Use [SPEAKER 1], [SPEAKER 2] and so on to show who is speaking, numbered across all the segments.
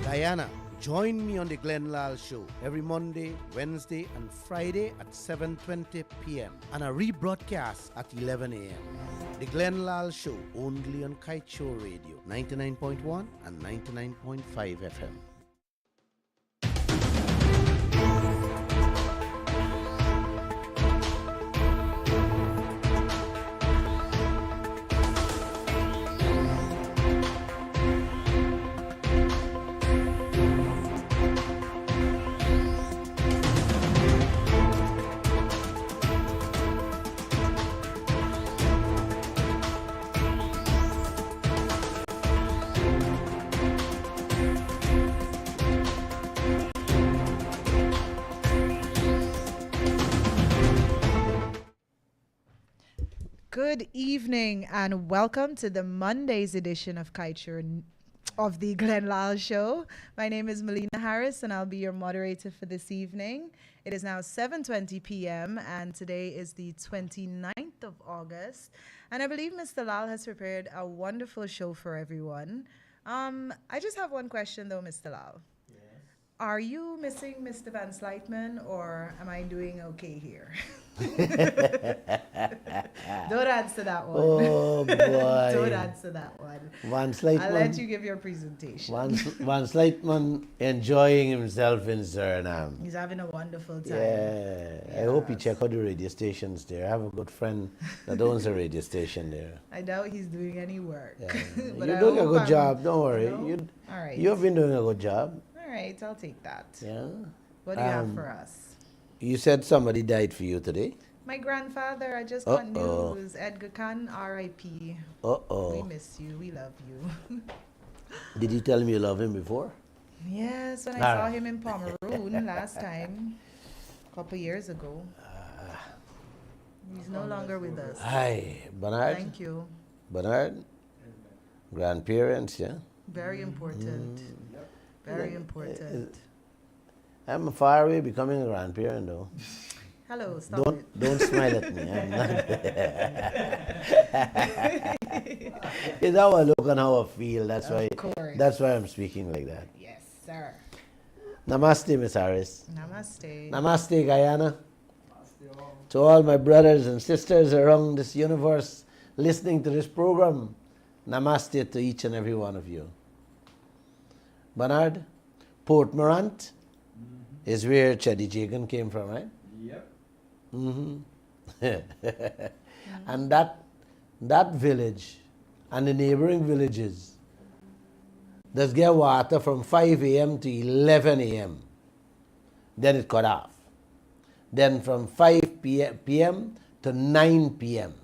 [SPEAKER 1] Guyana. Join me on the Lall Show every Monday, Wednesday, and Friday at 7:20 p.m. and a rebroadcast at 11 a.m. The Lall Show only on Kaieteur Radio 99.1 and 99.5 FM.
[SPEAKER 2] Good evening and welcome to the Monday's edition of Kaieteur of the Lall Show. My name is Melina Harris and I'll be your moderator for this evening. It is now 7:20 p.m. and today is the 29th of August. And I believe Mr. Lall has prepared a wonderful show for everyone. I just have one question though, Mr. Lall.
[SPEAKER 3] Yes.
[SPEAKER 2] Are you missing Mr. Van Slytman or am I doing okay here? Don't answer that one.
[SPEAKER 1] Oh boy.
[SPEAKER 2] Don't answer that one.
[SPEAKER 1] Van Slytman.
[SPEAKER 2] I'll let you give your presentation.
[SPEAKER 1] Van Slytman enjoying himself in Suriname.
[SPEAKER 2] He's having a wonderful time.
[SPEAKER 1] Yeah. I hope you check out the radio stations there. I have a good friend that owns a radio station there.
[SPEAKER 2] I doubt he's doing any work.
[SPEAKER 1] Yeah.
[SPEAKER 2] But
[SPEAKER 1] You're
[SPEAKER 2] I
[SPEAKER 1] doing a
[SPEAKER 2] hope
[SPEAKER 1] good
[SPEAKER 2] I'm-
[SPEAKER 1] job. Don't worry.
[SPEAKER 2] No? All right.
[SPEAKER 1] You've been doing a good job.
[SPEAKER 2] All right, I'll take that.
[SPEAKER 1] Yeah.
[SPEAKER 2] What do you have for us?
[SPEAKER 1] You said somebody died for you today.
[SPEAKER 2] My grandfather, I just got
[SPEAKER 1] Uh-oh.
[SPEAKER 2] news. Edgar Khan, R.I.P. We
[SPEAKER 1] Uh-oh.
[SPEAKER 2] miss you. We love you.
[SPEAKER 1] Did you tell him you love him before?
[SPEAKER 2] Yes, when I
[SPEAKER 1] All
[SPEAKER 2] saw
[SPEAKER 1] right.
[SPEAKER 2] him in Pomeroon last time, a couple years ago. He's no longer with us.
[SPEAKER 1] Hi, Bernard.
[SPEAKER 2] Thank you.
[SPEAKER 1] Bernard. Grandparents, yeah.
[SPEAKER 2] Very important. Very important.
[SPEAKER 1] I'm far away becoming a grandparent though.
[SPEAKER 2] Hello, stop it.
[SPEAKER 1] Don't smile at me. I'm not. It's how I look and how I feel. That's why.
[SPEAKER 2] Of course.
[SPEAKER 1] That's why I'm speaking like that.
[SPEAKER 2] Yes, sir.
[SPEAKER 1] Namaste, Miss Harris.
[SPEAKER 2] Namaste.
[SPEAKER 1] Namaste, Guyana. To all my brothers and sisters around this universe listening to this program, namaste to each and every one of you. Bernard, Port Morant is where Chedi Jagan came from, right?
[SPEAKER 3] Yep.
[SPEAKER 1] And that village and the neighboring villages does get water from 5 a.m. to 11 a.m. Then it cut off. Then from 5 p.m. to 9 p.m.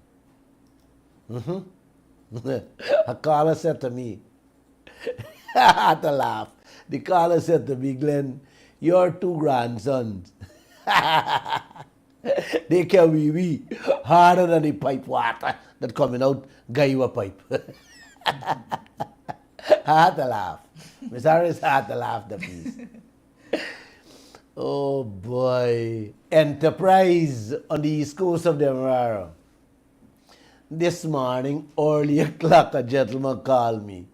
[SPEAKER 1] A caller said to me, I had to laugh. The caller said to me, Glenn, your two grandsons, they can be harder than the pipe water that coming out Guyana pipe. I had to laugh. Miss Harris had to laugh the piece. Oh boy. Enterprise on the east coast of the Demerara. This morning, early o'clock, a gentleman called me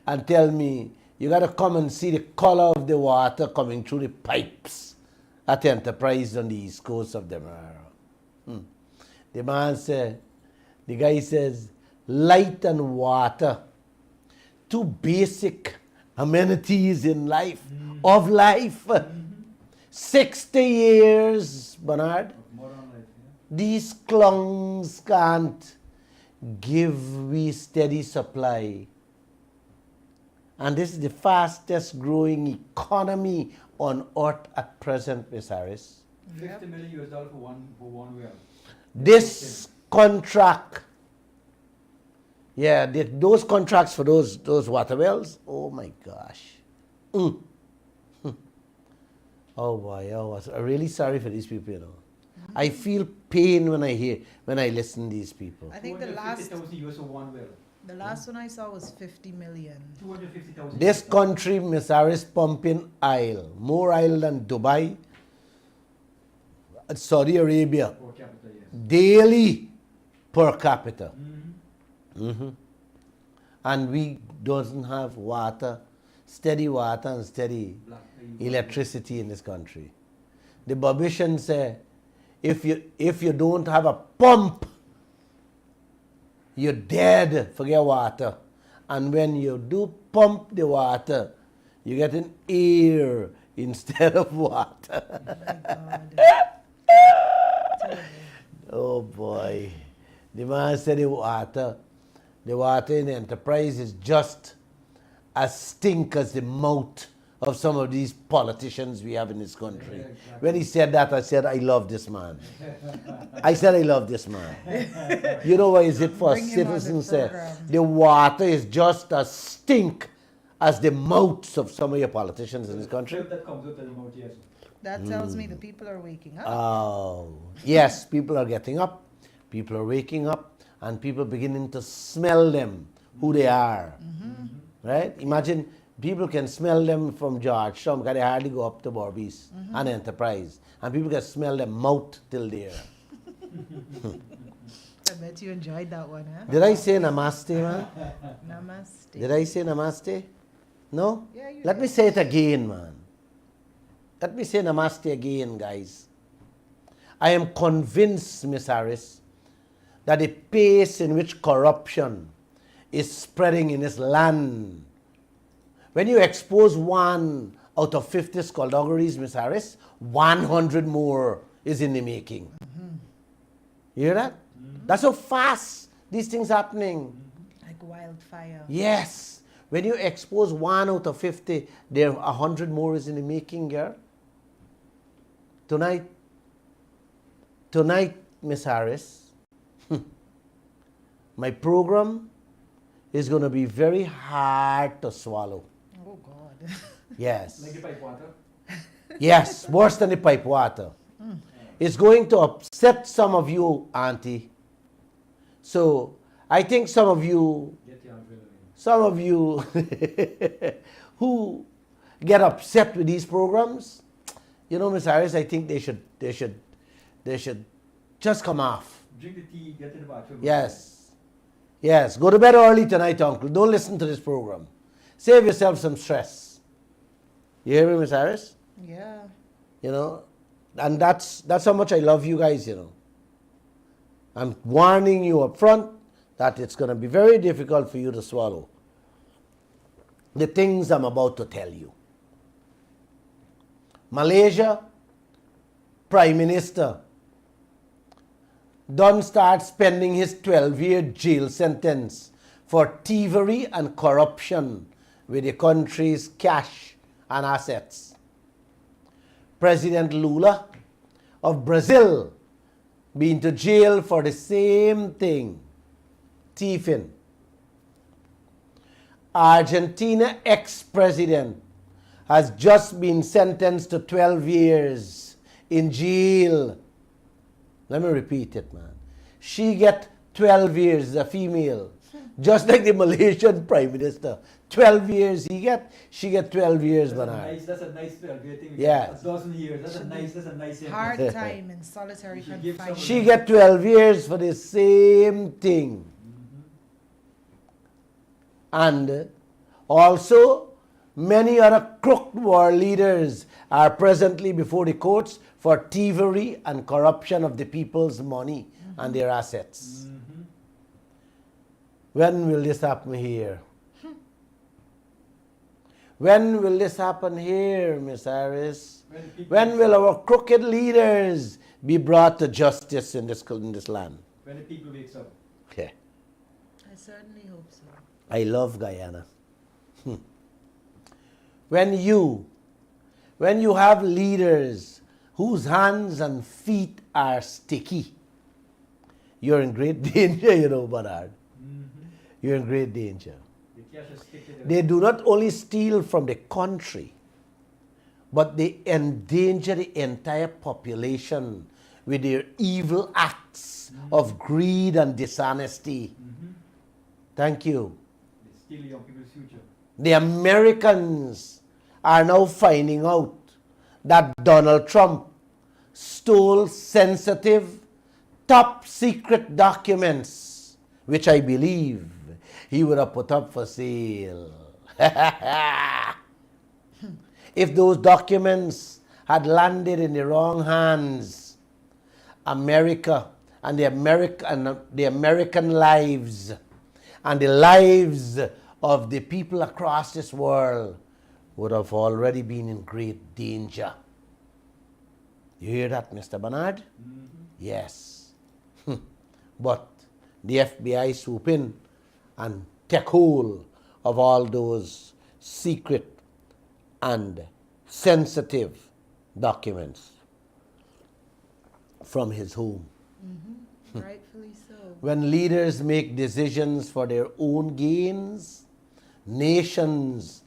[SPEAKER 1] and tell me, you got to come and see the color of the water coming through the pipes at Enterprise on the east coast of Demerara. The man said, the guy says, light and water, two basic amenities in life, of life. 60 years, Bernard.
[SPEAKER 3] Modern life,
[SPEAKER 1] These clungs can't give we steady supply. And this is the fastest growing economy on earth at present, Miss Harris.
[SPEAKER 3] yeah. $50 million for one well.
[SPEAKER 1] This contract, those contracts for those water wells, oh my gosh. Oh boy, I'm really sorry for these people, you know. I feel pain when I listen to these people.
[SPEAKER 2] I think the last
[SPEAKER 3] $250,000 for one well.
[SPEAKER 2] one I saw was 50 million.
[SPEAKER 3] 250,000.
[SPEAKER 1] This country, Miss Harris, pumping oil, more oil than Dubai, Saudi Arabia,
[SPEAKER 3] Per capita, yes.
[SPEAKER 1] daily per capita.
[SPEAKER 3] Mm-hmm.
[SPEAKER 1] And we doesn't have water steady water and steady electricity in this country. The Babishan say, if you don't have a pump, you're dead, forget water. And when you do pump the water, you get an air instead of water. Oh boy. The man said the water in the enterprise is just as stink as the mouth of some of these politicians we have in this country.
[SPEAKER 3] Yeah, exactly.
[SPEAKER 1] When he said that, I said, I love this man. I said, I love this man. You know why is it for
[SPEAKER 2] Bring him on the
[SPEAKER 1] citizens say
[SPEAKER 2] program.
[SPEAKER 1] the water is just as stink as the mouths of some of your politicians in this country?
[SPEAKER 3] That comes out of the mouth, yes.
[SPEAKER 2] That tells me the people are waking up.
[SPEAKER 1] Oh, yes, people are getting up, people are waking up, and people beginning to smell them, who they are. Right? Imagine people can smell them from Georgetown because they hardly go up to Barbies and Enterprise. And people can smell them mouth till there.
[SPEAKER 2] I bet you enjoyed that one, huh?
[SPEAKER 1] Did I say namaste, man?
[SPEAKER 2] Namaste.
[SPEAKER 1] Did I say namaste? No?
[SPEAKER 2] Yeah, you
[SPEAKER 1] Let me say it again, man. Let me say namaste again, guys. I am convinced, Miss Harris, that the pace in which corruption is spreading in this land, when you expose 1 out of 50 skullduggeries, Miss Harris, 100 more is in the making. You hear that? That's how fast these things happening.
[SPEAKER 2] Like wildfire.
[SPEAKER 1] Yes. When you expose 1 out of 50, there 100 more is in the making, girl. Tonight, Miss Harris, my program is going to be very hard to swallow.
[SPEAKER 2] Oh, God.
[SPEAKER 1] Yes.
[SPEAKER 3] Like the pipe water.
[SPEAKER 1] Yes, worse than the pipe water. It's going to upset some of you, Auntie. So I think some of you who get upset with these programs, you know, Miss Harris, I think they should just come off.
[SPEAKER 3] Drink the tea, get in the bathroom.
[SPEAKER 1] Yes. Yes. Go to bed early tonight, Uncle. Don't listen to this program. Save yourself some stress. You hear me, Miss Harris?
[SPEAKER 2] Yeah.
[SPEAKER 1] You know, and that's how much I love you guys, you know. I'm warning you up front that it's going to be very difficult for you to swallow the things I'm about to tell you. Malaysia, Prime Minister, done start spending his 12-year jail sentence for thievery and corruption with the country's cash and assets. President Lula of Brazil been to jail for the same thing, thieving. Argentina ex-president has just been sentenced to 12 years in jail. Let me repeat it, man. She get 12 years, a female, just like the Malaysian Prime Minister. 12 years she get 12 years, Bernard.
[SPEAKER 3] That's a nice 12-year thing.
[SPEAKER 1] Yes.
[SPEAKER 3] A dozen years. That's a nice sentence.
[SPEAKER 2] Hard time in solitary
[SPEAKER 3] You should give
[SPEAKER 2] confinement.
[SPEAKER 1] She get 12 years for the same thing. And also, many other crooked war leaders are presently before the courts for thievery and corruption of the people's money and their assets. When will this happen here? When will this happen here, Miss Harris? When will our crooked leaders be brought to justice in this land?
[SPEAKER 3] When the people wakes up.
[SPEAKER 1] Okay.
[SPEAKER 2] I certainly hope so.
[SPEAKER 1] I love Guyana. When you have leaders whose hands and feet are sticky, you're in great danger, you know, Bernard. You're in great danger.
[SPEAKER 3] The cash is sticky.
[SPEAKER 1] They do not only steal from the country, but they endanger the entire population with their evil acts of greed and dishonesty. Thank you.
[SPEAKER 3] They steal young people's future.
[SPEAKER 1] The Americans are now finding out that Donald Trump stole sensitive, top secret documents, which I believe he would have put up for sale. If those documents had landed in the wrong hands, America and the American lives and the lives of the people across this world would have already been in great danger. You hear that, Mr. Bernard?
[SPEAKER 3] Mm-hmm.
[SPEAKER 1] Yes. But the FBI swoop in and take hold of all those secret and sensitive documents from his home.
[SPEAKER 2] Rightfully so.
[SPEAKER 1] When leaders make decisions for their own gains, nations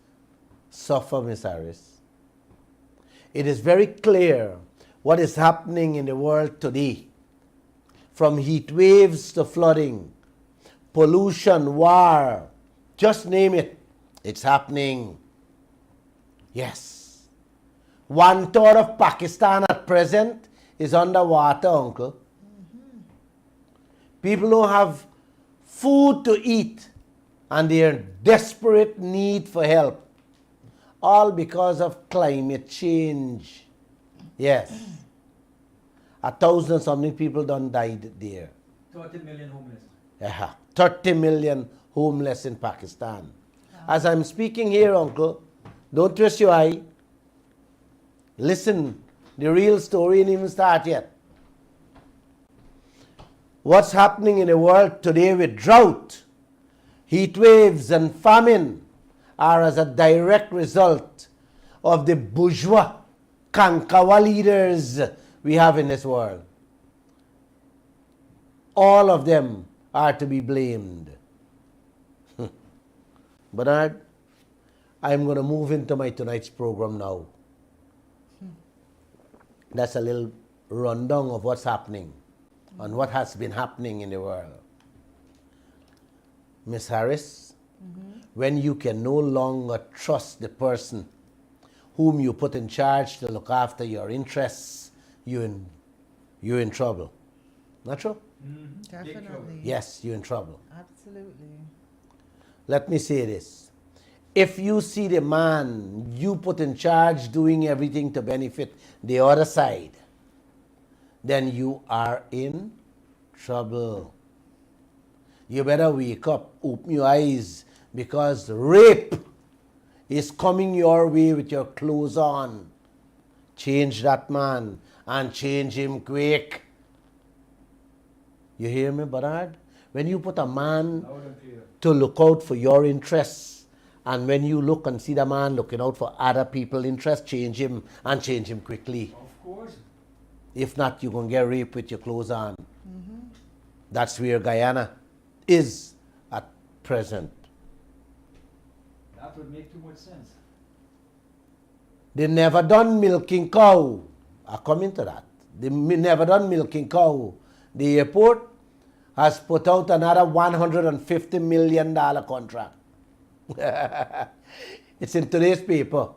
[SPEAKER 1] suffer, Miss Harris. It is very clear what is happening in the world today, from heat waves to flooding, pollution, war, just name it, it's happening. Yes. 1/3 of Pakistan at present is underwater, uncle. People don't have food to eat and they are in desperate need for help. All because of climate change. Yes. 1,000 something people done died there.
[SPEAKER 3] 30 million homeless.
[SPEAKER 1] 30 million homeless in Pakistan. As I'm speaking here, uncle, don't twist your eye. Listen, the real story ain't even started yet. What's happening in the world today with drought, heat waves and famine are as a direct result of the bourgeois Kankawa leaders we have in this world. All of them are to be blamed. Bernard, I'm going to move into my tonight's program now. That's a little rundown of what's happening and what has been happening in the world. Miss Harris, when you can no longer trust the person whom you put in charge to look after your interests, you're in trouble. Not true?
[SPEAKER 3] Mm-hmm.
[SPEAKER 2] Definitely.
[SPEAKER 1] Yes, you're in trouble.
[SPEAKER 2] Absolutely.
[SPEAKER 1] Let me say this. If you see the man you put in charge doing everything to benefit the other side, then you are in trouble. You better wake up, open your eyes, because rape is coming your way with your clothes on. Change that man and change him quick. You hear me, Bernard? When you put a man
[SPEAKER 3] Loud and clear.
[SPEAKER 1] to look out for your interests, and when you look and see the man looking out for other people's interests, change him and change him quickly.
[SPEAKER 3] Of course.
[SPEAKER 1] If not, you're going to get raped with your clothes on. That's where Guyana is at present.
[SPEAKER 3] That would make too much sense.
[SPEAKER 1] They never done milking cow. I come into that. They never done milking cow. The airport has put out another $150 million contract. It's in today's paper.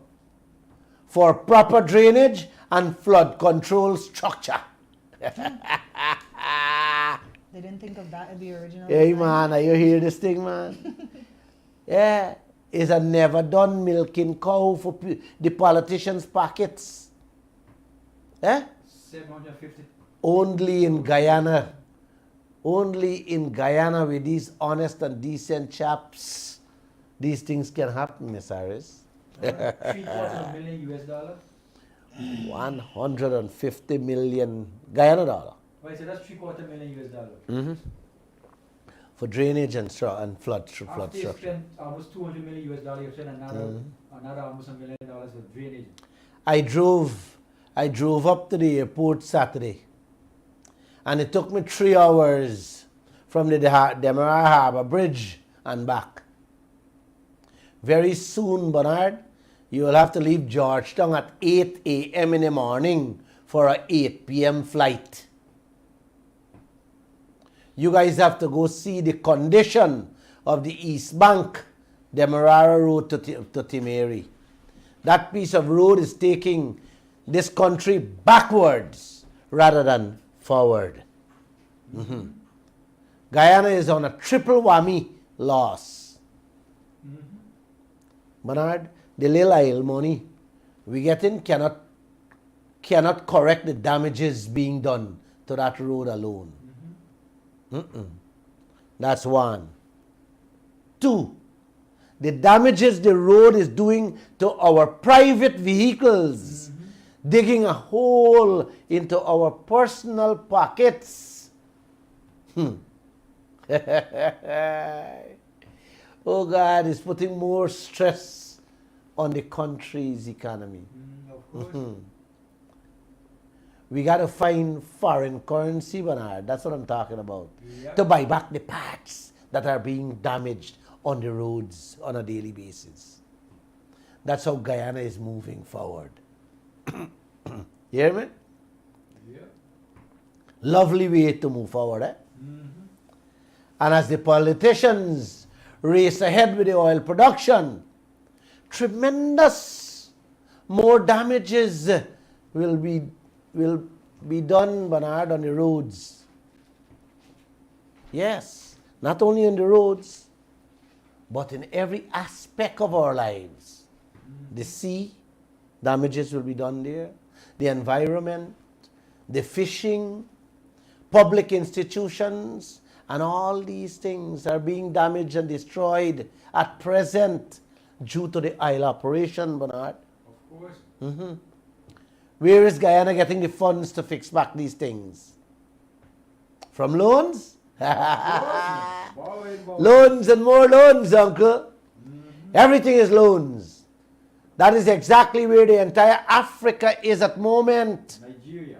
[SPEAKER 1] For proper drainage and flood control structure.
[SPEAKER 2] They didn't think of that in the original.
[SPEAKER 1] Hey
[SPEAKER 2] design.
[SPEAKER 1] man, are you hear this thing, man? Yeah, it's a never done milking cow for the politicians' pockets. Eh?
[SPEAKER 3] 750.
[SPEAKER 1] Only in Guyana. Only in Guyana with these honest and decent chaps, these things can happen, Miss Harris.
[SPEAKER 3] $750 million US dollar.
[SPEAKER 1] 150 million Guyana dollar.
[SPEAKER 3] Right, so that's $750 million US dollar.
[SPEAKER 1] For drainage and flood
[SPEAKER 3] After you
[SPEAKER 1] structure.
[SPEAKER 3] spend almost $200 million US dollar, you spend another almost $1 million for drainage.
[SPEAKER 1] I drove up to the airport Saturday, and it took me 3 hours from the Demerara Harbor Bridge and back. Very soon, Bernard, you will have to leave Georgetown at 8 a.m. in the morning for an 8 p.m. flight. You guys have to go see the condition of the East Bank, Demerara Road to Timeri. That piece of road is taking this country backwards rather than forward. Guyana is on a triple whammy loss. Bernard, the Lall money we getting cannot correct the damages being done to that road alone. That's one. Two, the damages the road is doing to our private vehicles, digging a hole into our personal pockets. Oh God, it's putting more stress on the country's economy.
[SPEAKER 3] Of course.
[SPEAKER 1] We got to find foreign currency, Bernard. That's what I'm talking about.
[SPEAKER 3] Yep.
[SPEAKER 1] To buy back the parts that are being damaged on the roads on a daily basis. That's how Guyana is moving forward. You hear me?
[SPEAKER 3] Yeah.
[SPEAKER 1] Lovely way to move forward, eh? And as the politicians race ahead with the oil production, tremendous more damages will be done, Bernard, on the roads. Yes, not only on the roads, but in every aspect of our lives. The sea, damages will be done there. The environment, the fishing, public institutions, and all these things are being damaged and destroyed at present due to the oil operation, Bernard.
[SPEAKER 3] Of course.
[SPEAKER 1] Where is Guyana getting the funds to fix back these things? From loans?
[SPEAKER 3] Borrowing.
[SPEAKER 1] Loans and more loans, uncle. Everything is loans. That is exactly where the entire Africa is at the moment.
[SPEAKER 3] Nigeria.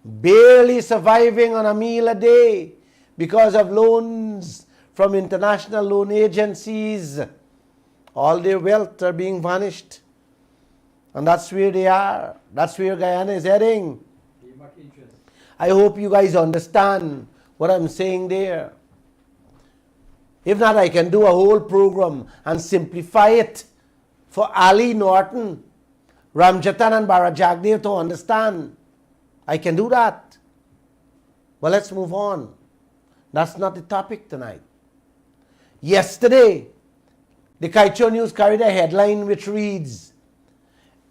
[SPEAKER 1] Barely surviving on a meal a day because of loans from international loan agencies. All their wealth are being vanished. And that's where they are. That's where Guyana is heading.
[SPEAKER 3] Pay back interest.
[SPEAKER 1] I hope you guys understand what I'm saying there. If not, I can do a whole program and simplify it for Ali Norton, Ramjatan and Jagdeo to understand. I can do that. But let's move on. That's not the topic tonight. Yesterday, the Kaieteur News carried a headline which reads,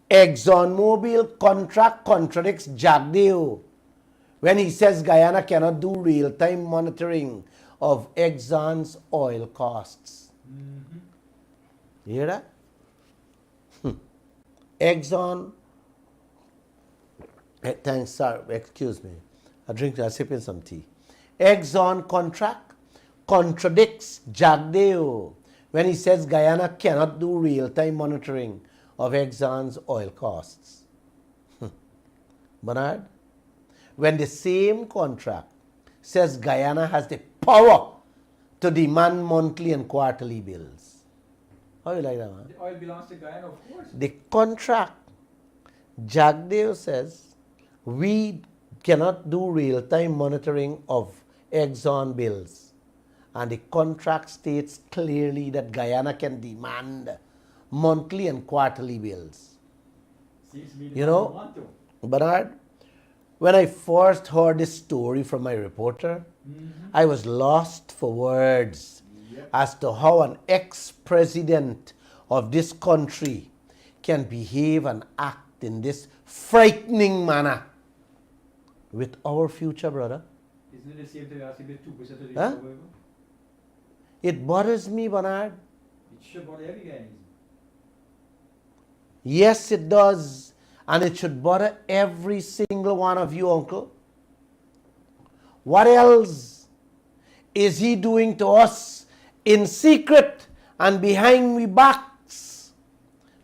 [SPEAKER 1] ExxonMobil contract contradicts Jagdeo when he says Guyana cannot do real-time monitoring of Exxon's oil costs. You hear that? Exxon, thanks, sir, excuse me. I'm sipping some tea. Exxon contract contradicts Jagdeo when he says Guyana cannot do real-time monitoring of Exxon's oil costs. Bernard, when the same contract says Guyana has the power to demand monthly and quarterly bills. How you like that, man?
[SPEAKER 3] The oil belongs to Guyana, of course.
[SPEAKER 1] The contract, Jagdeo says, we cannot do real-time monitoring of Exxon bills. And the contract states clearly that Guyana can demand monthly and quarterly bills. You know, Bernard, when I first heard this story from my reporter, I was lost for words as to how an ex-president of this country can behave and act in this frightening manner with our future, brother.
[SPEAKER 3] Isn't it the same thing as if 2% of the
[SPEAKER 1] Huh? It bothers me, Bernard.
[SPEAKER 3] It should bother every guy.
[SPEAKER 1] Yes, it does. And it should bother every single one of you, uncle. What else is he doing to us in secret and behind we backs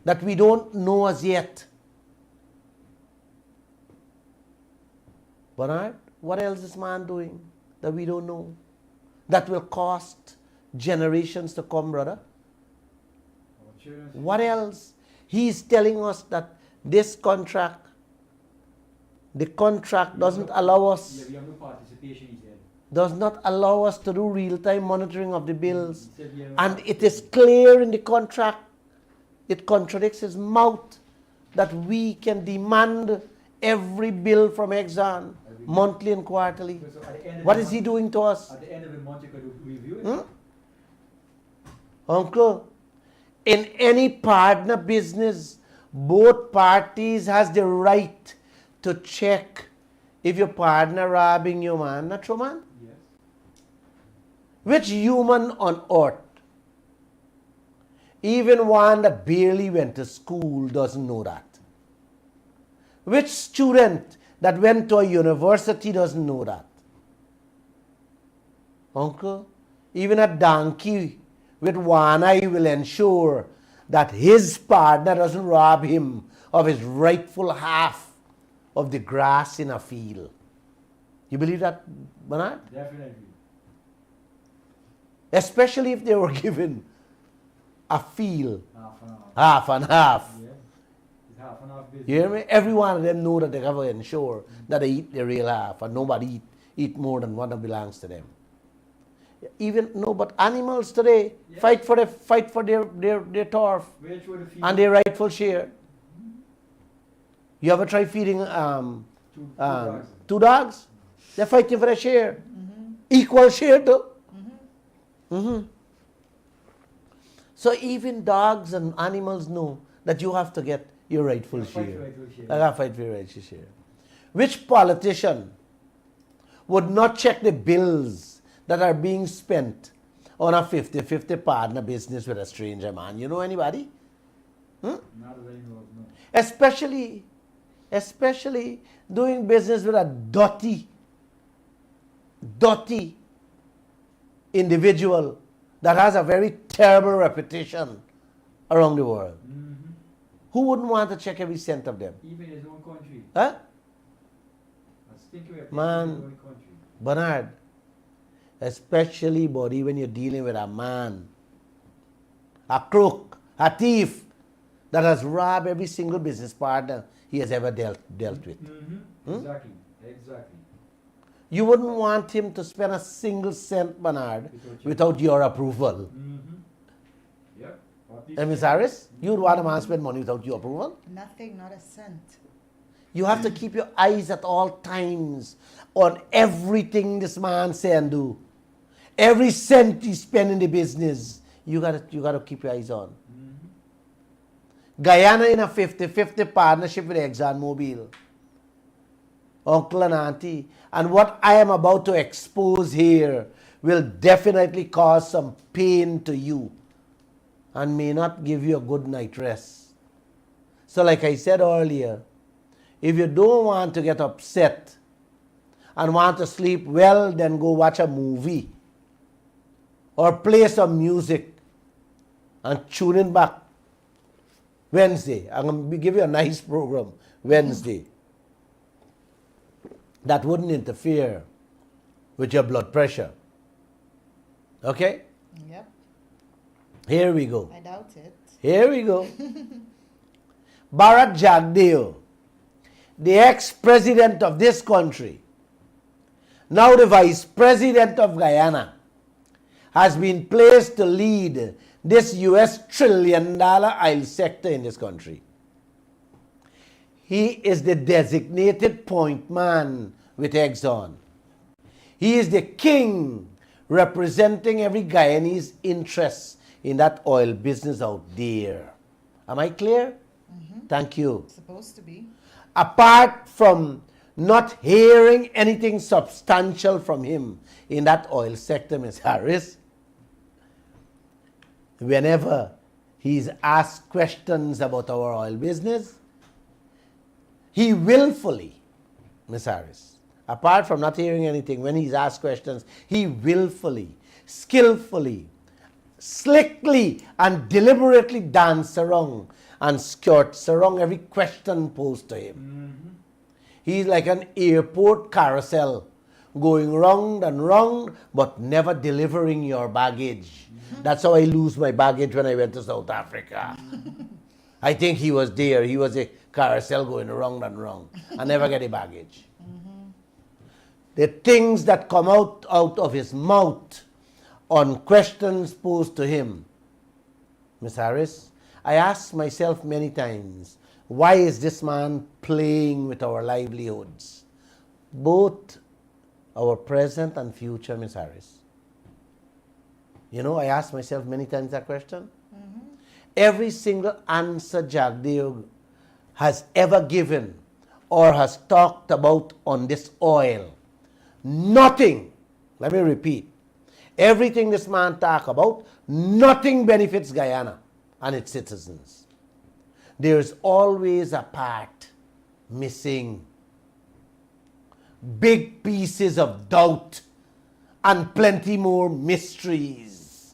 [SPEAKER 1] that we don't know as yet? Bernard, what else is man doing that we don't know? That will cost generations to come, brother? What else? He's telling us that this contract, the contract doesn't allow us,
[SPEAKER 3] Yeah, we have no participation, he said.
[SPEAKER 1] does not allow us to do real-time monitoring of the bills.
[SPEAKER 3] He said we have
[SPEAKER 1] And it is clear in the contract, it contradicts his mouth, that we can demand every bill from Exxon, monthly and quarterly.
[SPEAKER 3] So at the end of
[SPEAKER 1] What
[SPEAKER 3] the
[SPEAKER 1] is he
[SPEAKER 3] month-
[SPEAKER 1] doing to us?
[SPEAKER 3] At the end of the month, you could review it.
[SPEAKER 1] Uncle, In any partner business, both parties has the right to check if your partner robbing your man, not true, man?
[SPEAKER 3] Yes.
[SPEAKER 1] Which human on earth, even one that barely went to school, doesn't know that? Which student that went to a university doesn't know that? Uncle, even a donkey with one eye will ensure that his partner doesn't rob him of his rightful half of the grass in a field. You believe that, Bernard?
[SPEAKER 3] Definitely.
[SPEAKER 1] Especially if they were given a field,
[SPEAKER 3] Half and half.
[SPEAKER 1] half and half.
[SPEAKER 3] Yeah. It's half and half business.
[SPEAKER 1] You hear me? Every one of them know that they have to ensure that they eat the real half, and nobody eat more than what belongs to them. Even no, but animals today fight for their turf
[SPEAKER 3] Where through the field.
[SPEAKER 1] and their rightful share. You ever try feeding
[SPEAKER 3] Two dogs.
[SPEAKER 1] two dogs? They're fighting for their share, equal share too. So even dogs and animals know that you have to get your rightful
[SPEAKER 3] Yeah, fight
[SPEAKER 1] share.
[SPEAKER 3] for rightful share.
[SPEAKER 1] I gotta fight for your rightful share. Which politician would not check the bills that are being spent on a 50-50 partner business with a stranger man? You know anybody?
[SPEAKER 3] Not that I know of, no.
[SPEAKER 1] Especially doing business with a dirty individual that has a very terrible reputation around the world. Who wouldn't want to check every cent of them?
[SPEAKER 3] Even his own country.
[SPEAKER 1] Huh?
[SPEAKER 3] A stinky reputation
[SPEAKER 1] Man.
[SPEAKER 3] in his own country.
[SPEAKER 1] Bernard, especially, buddy, when you're dealing with a man, a crook, a thief that has robbed every single business partner he has ever dealt with.
[SPEAKER 3] Exactly.
[SPEAKER 1] You wouldn't want him to spend a single cent, Bernard, without your approval.
[SPEAKER 3] Yep.
[SPEAKER 1] Miss Harris, you'd want a man to spend money without your approval?
[SPEAKER 2] Nothing, not a cent.
[SPEAKER 1] You have to keep your eyes at all times on everything this man say and do. Every cent he spend in the business, you gotta keep your eyes on. Guyana in a 50-50 partnership with ExxonMobil. Uncle and auntie. And what I am about to expose here will definitely cause some pain to you and may not give you a good night rest. So like I said earlier, if you don't want to get upset and want to sleep well, then go watch a movie or play some music and tune in back Wednesday. I'm going to give you a nice program Wednesday that wouldn't interfere with your blood pressure. Okay?
[SPEAKER 2] Yep,
[SPEAKER 1] Here we go.
[SPEAKER 2] I doubt it.
[SPEAKER 1] Here we go. Bharat Jagdeo, the ex-president of this country, now the vice president of Guyana, has been placed to lead this US $1 trillion oil sector in this country. He is the designated point man with Exxon. He is the king representing every Guyanese interest in that oil business out there. Am I clear? Thank you.
[SPEAKER 2] Supposed to be.
[SPEAKER 1] Apart from not hearing anything substantial from him in that oil sector, Ms. Harris, whenever he's asked questions about our oil business, he willfully, Ms. Harris, apart from not hearing anything, when he's asked questions, he willfully, skillfully, slickly, and deliberately dances around and skirts around every question posed to him. He's like an airport carousel, going round and round, but never delivering your baggage. That's how I lose my baggage when I went to South Africa. I think he was there. He was a carousel going round and round. I never get a baggage. The things that come out of his mouth on questions posed to him, Miss Harris, I ask myself many times, why is this man playing with our livelihoods? Both our present and future, Miss Harris. You know, I ask myself many times that question. every single answer Jagdeo has ever given or has talked about on this oil, nothing, let me repeat, everything this man talk about, nothing benefits Guyana and its citizens. There is always a part missing. Big pieces of doubt and plenty more mysteries.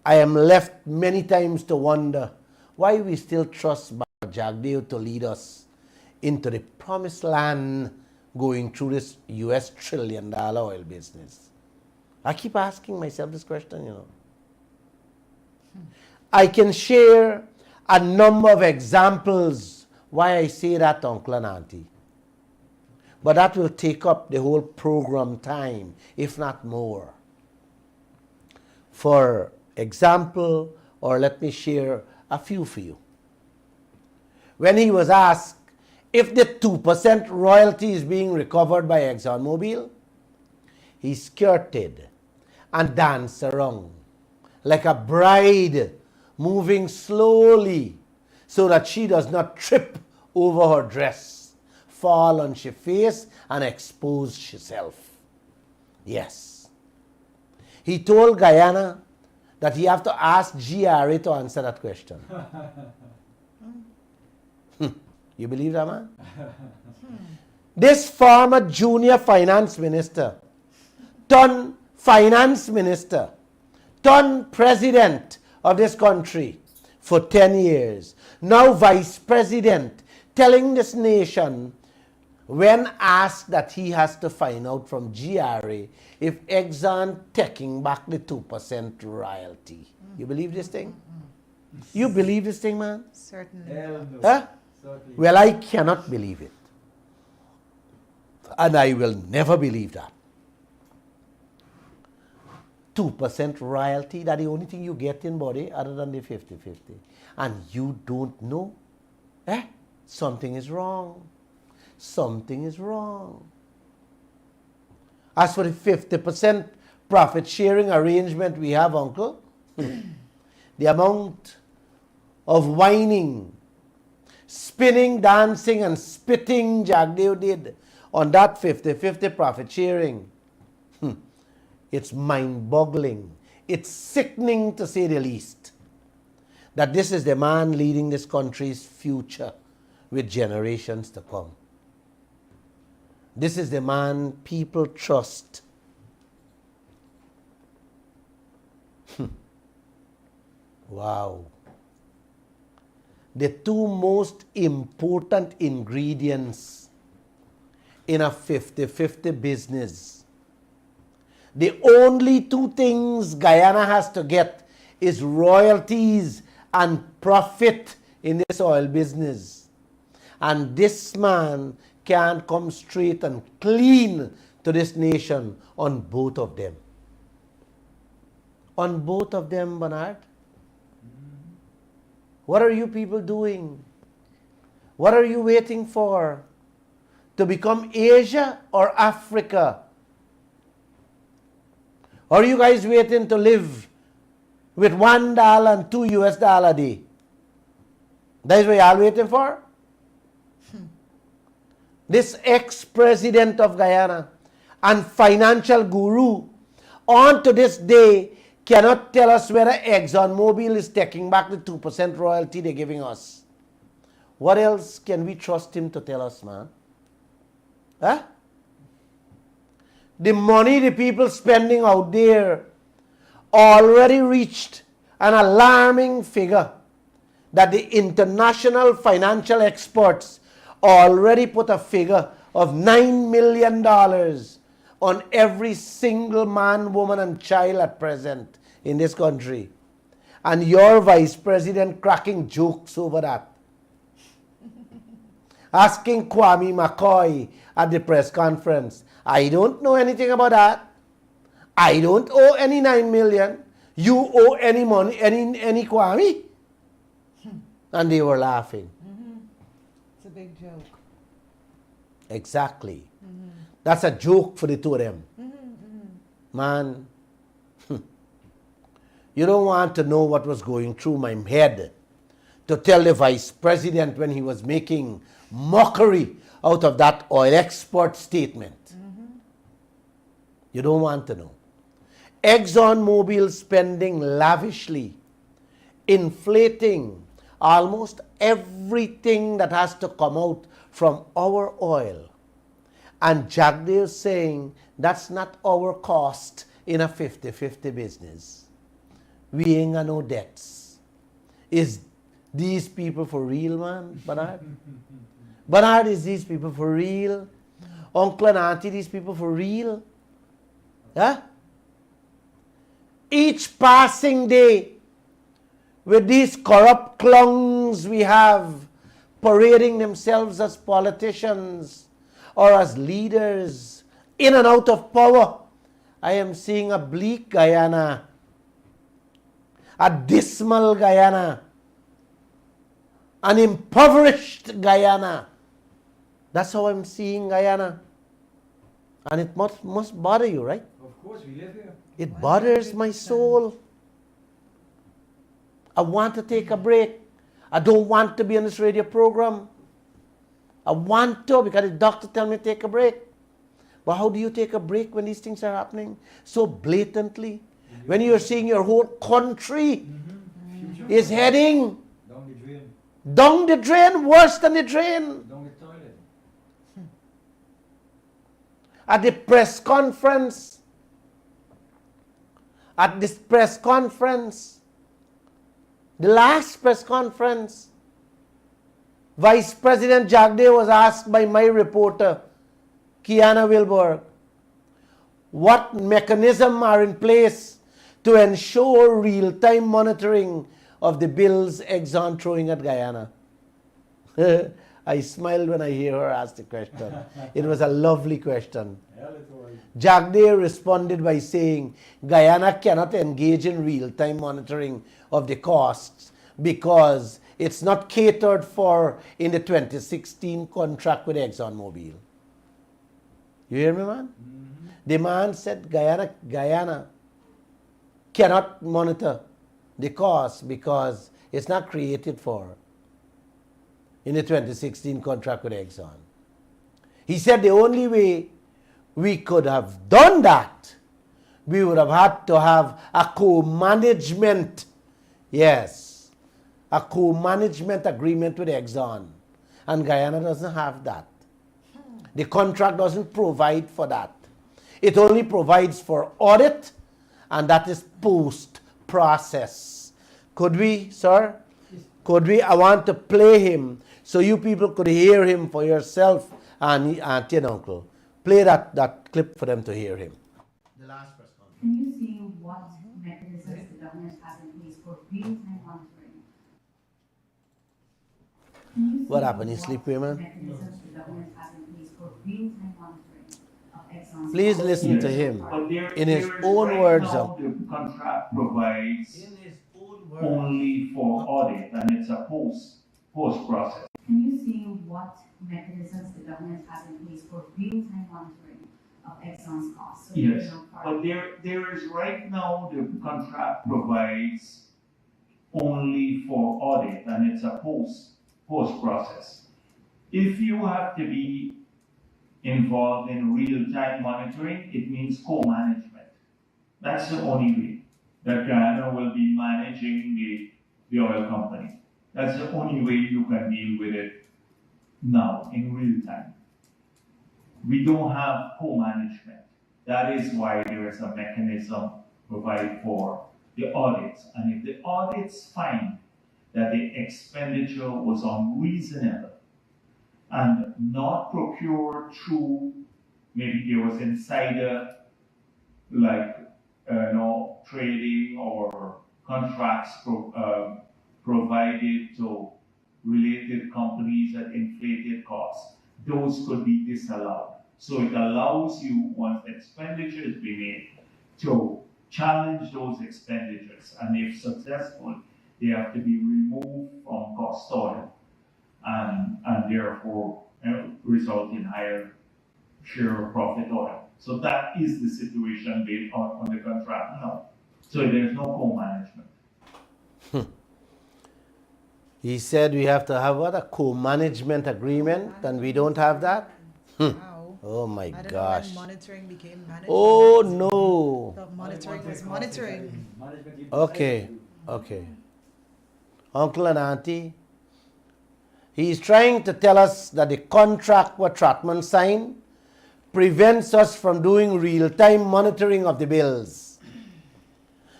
[SPEAKER 1] I am left many times to wonder why we still trust Jagdeo to lead us into the promised land going through this US $1 trillion oil business. I keep asking myself this question, you know. I can share a number of examples why I say that, Uncle and Auntie. But that will take up the whole program time, if not more. For example, or let me share a few for you. When he was asked if the 2% royalty is being recovered by ExxonMobil, he skirted and danced around like a bride moving slowly so that she does not trip over her dress, fall on her face, and expose herself. Yes. He told Guyana that he have to ask GRA to answer that question. You believe that, man? This former junior finance minister, turned finance minister, turned president of this country for 10 years, now vice president, telling this nation when asked that he has to find out from GRA if Exxon taking back the 2% royalty. You believe this thing? You believe this thing, man?
[SPEAKER 2] Certainly.
[SPEAKER 3] Hell no.
[SPEAKER 1] Huh?
[SPEAKER 3] Certainly.
[SPEAKER 1] Well, I cannot believe it. And I will never believe that. 2% royalty, that's the only thing you get in body other than the 50-50. And you don't know? Something is wrong. Something is wrong. As for the 50% profit sharing arrangement we have, Uncle, the amount of whining, spinning, dancing, and spitting Jagdeo did on that 50-50 profit sharing, it's mind-boggling. It's sickening, to say the least, that this is the man leading this country's future with generations to come. This is the man people trust. Wow. The two most important ingredients in a 50-50 business. The only two things Guyana has to get is royalties and profit in this oil business. And this man can come straight and clean to this nation on both of them. On both of them, Bernard. What are you people doing? What are you waiting for? To become Asia or Africa? Or are you guys waiting to live with $1 and $2 a day? That is what you are waiting for? This ex-president of Guyana and financial guru, on to this day, cannot tell us whether ExxonMobil is taking back the 2% royalty they're giving us. What else can we trust him to tell us, man? Huh? The money the people spending out there already reached an alarming figure that the international financial experts already put a figure of $9 million on every single man, woman, and child at present in this country. And your vice president cracking jokes over that. Asking Kwame McCoy at the press conference, I don't know anything about that. I don't owe any 9 million. You owe any money, any Kwame? And they were laughing.
[SPEAKER 2] It's a big joke.
[SPEAKER 1] Exactly. That's a joke for the two of them. Man, You don't want to know what was going through my head to tell the vice president when he was making mockery out of that oil export statement. You don't want to know. ExxonMobil spending lavishly, inflating almost everything that has to come out from our oil. And Jagdeo saying that's not our cost in a 50-50 business. We ain't got no debts. Is these people for real, man, Bernard? Bernard, is these people for real? Uncle and auntie, these people for real? Huh? Each passing day with these corrupt clowns we have parading themselves as politicians or as leaders in and out of power, I am seeing a bleak Guyana, a dismal Guyana, an impoverished Guyana. That's how I'm seeing Guyana. And it must bother you, right?
[SPEAKER 3] Of course, we live here.
[SPEAKER 1] It bothers my soul. I want to take a break. I don't want to be on this radio program. I want to because the doctor tell me to take a break. But how do you take a break when these things are happening so blatantly? When you're seeing your whole country is heading
[SPEAKER 3] Down the drain.
[SPEAKER 1] down the drain, worse than the drain.
[SPEAKER 3] Down the toilet.
[SPEAKER 1] At the press conference, the last press conference, Vice President Jagdeo was asked by my reporter, Kiana Wilberg, what mechanisms are in place to ensure real-time monitoring of the bills Exxon throwing at Guyana. I smiled when I hear her ask the question. It was a lovely question. Jagdeo responded by saying Guyana cannot engage in real-time monitoring of the costs because it's not catered for in the 2016 contract with ExxonMobil. You hear me, man? The man said Guyana cannot monitor the cost because it's not created for in the 2016 contract with Exxon. He said the only way we could have done that, we would have had to have a co-management, yes, a co-management agreement with Exxon. And Guyana doesn't have that. The contract doesn't provide for that. It only provides for audit, and that is post-process. Could we, sir? Could we? I want to play him so you people could hear him for yourself and auntie and uncle. Play that clip for them to hear him. The last press conference.
[SPEAKER 4] Can you see what mechanisms the government has in place for real-time monitoring?
[SPEAKER 1] What happened? You sleep, women?
[SPEAKER 4] Mechanisms the government has in place for real-time monitoring of Exxon's
[SPEAKER 1] Please
[SPEAKER 4] costs?
[SPEAKER 1] listen to him
[SPEAKER 5] But
[SPEAKER 1] in his
[SPEAKER 5] there is
[SPEAKER 1] own
[SPEAKER 5] right
[SPEAKER 1] words.
[SPEAKER 5] now, the contract provides only for audit, and it's a post process.
[SPEAKER 4] Can you see what mechanisms the government has in place for real-time monitoring of Exxon's costs? So
[SPEAKER 5] Yes,
[SPEAKER 4] you know,
[SPEAKER 5] but there is right now, the contract provides only for audit, and it's a post process. If you have to be involved in real-time monitoring, it means co-management. That's the only way that Guyana will be managing the oil company. That's the only way you can deal with it now in real time. We don't have co-management. That is why there is a mechanism provided for the audits. And if the audits find that the expenditure was unreasonable and not procured through, maybe there was insider, like trading or contracts provided to related companies at inflated costs, those could be disallowed. So it allows you, once expenditures be made, to challenge those expenditures, and if successful, they have to be removed from cost oil, and therefore result in higher share of profit oil. So that is the situation based on the contract now. So there's no co-management.
[SPEAKER 1] He said we have to have what, a co-management agreement, and we don't have that?
[SPEAKER 2] Wow.
[SPEAKER 1] Oh my
[SPEAKER 2] I don't know
[SPEAKER 1] gosh.
[SPEAKER 2] when monitoring became management.
[SPEAKER 1] Oh no.
[SPEAKER 2] The monitoring was monitoring.
[SPEAKER 3] Management you
[SPEAKER 1] Okay,
[SPEAKER 3] decide to do.
[SPEAKER 1] okay. Uncle and auntie, he's trying to tell us that the contract what Trotman signed prevents us from doing real-time monitoring of the bills.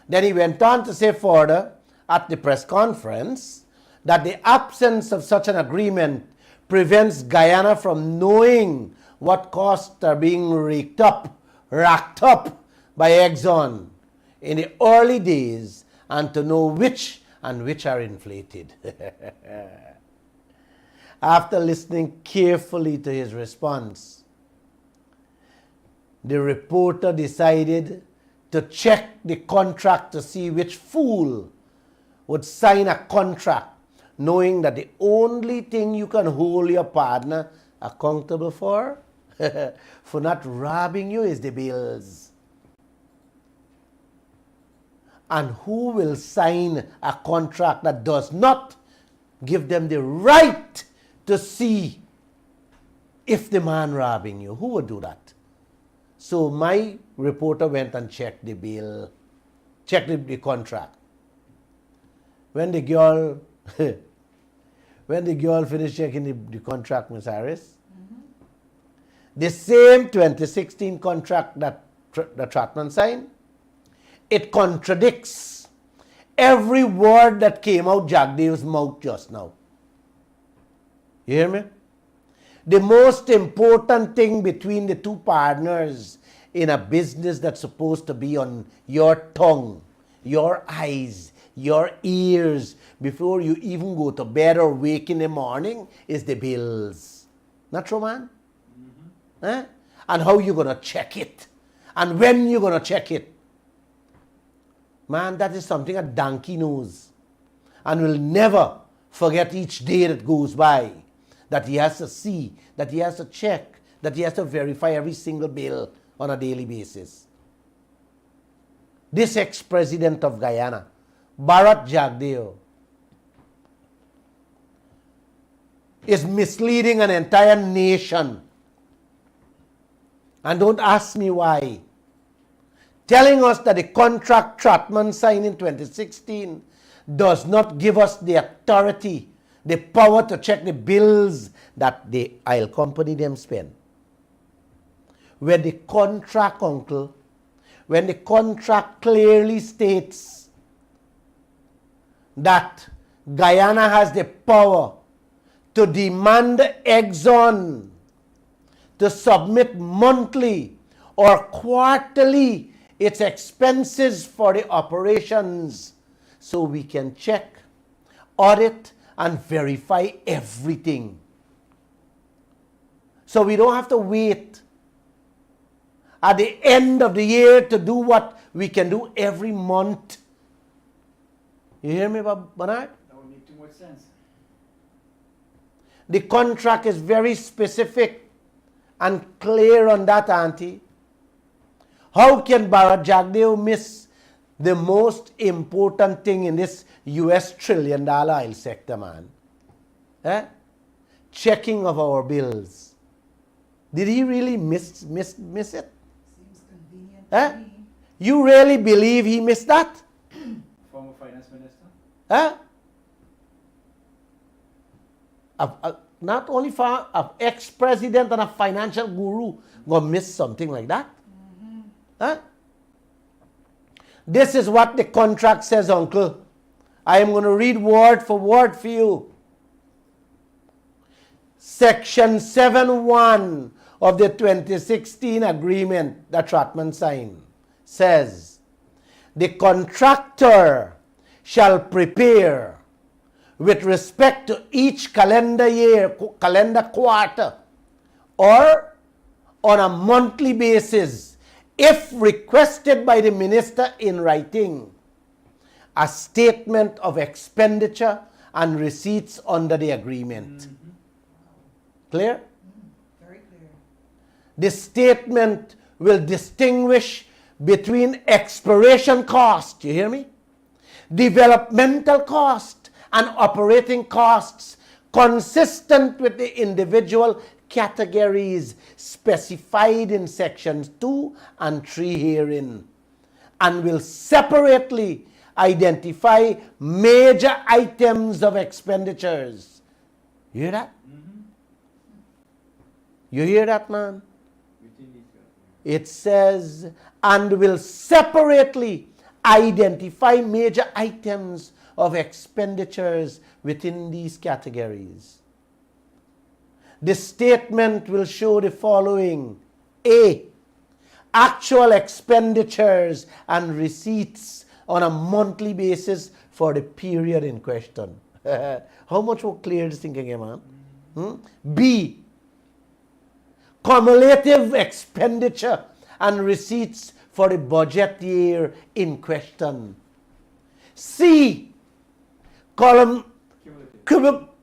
[SPEAKER 1] Then he went on to say further at the press conference that the absence of such an agreement prevents Guyana from knowing what costs are being racked up by Exxon in the early days and to know which are inflated. After listening carefully to his response, the reporter decided to check the contract to see which fool would sign a contract knowing that the only thing you can hold your partner accountable for not robbing you is the bills. And who will sign a contract that does not give them the right to see if the man robbing you? Who would do that? So my reporter went and checked the bill, checked the contract. When the girl finished checking the contract, Ms. Harris, the same 2016 contract that Trotman signed, it contradicts every word that came out Jagdeo's mouth just now. You hear me? The most important thing between the two partners in a business that's supposed to be on your tongue, your eyes, your ears, before you even go to bed or wake in the morning is the bills. Not true, man? Eh? And how you going to check it. And when you going to check it. Man, that is something a donkey knows. And will never forget each day that goes by. That he has to see, that he has to check, that he has to verify every single bill on a daily basis. This ex-president of Guyana, Bharat Jagdeo, is misleading an entire nation. And don't ask me why. Telling us that the contract Trotman signed in 2016 does not give us the authority, the power to check the bills that the oil company them spend. When the contract, uncle, when the contract clearly states that Guyana has the power to demand Exxon to submit monthly or quarterly its expenses for the operations so we can check, audit, and verify everything. So we don't have to wait at the end of the year to do what we can do every month. You hear me, Bernard?
[SPEAKER 3] That would make too much sense.
[SPEAKER 1] The contract is very specific and clear on that, auntie. How can Bharat Jagdeo miss the most important thing in this US $1 trillion oil sector, man? Eh? Checking of our bills. Did he really miss it?
[SPEAKER 2] Seems convenient
[SPEAKER 1] Eh?
[SPEAKER 2] to me.
[SPEAKER 1] You really believe he missed that?
[SPEAKER 3] Former finance minister.
[SPEAKER 1] Eh? Not only for an ex-president and a financial guru gonna miss something like that. Huh? This is what the contract says, uncle. I am going to read word for word for you. Section 7.1 of the 2016 agreement that Trotman signed says, the contractor shall prepare with respect to each calendar year, calendar quarter, or on a monthly basis, if requested by the minister in writing, a statement of expenditure and receipts under the agreement. Clear?
[SPEAKER 2] Very clear.
[SPEAKER 1] The statement will distinguish between exploration cost, you hear me? Developmental cost and operating costs consistent with the individual categories specified in sections 2 and 3 herein, and will separately identify major items of expenditures. You hear that? You hear that, man? It says, and will separately identify major items of expenditures within these categories. The statement will show the following. A, actual expenditures and receipts on a monthly basis for the period in question. How much more clear this thing again, man? B, cumulative expenditure and receipts for the budget year in question. C,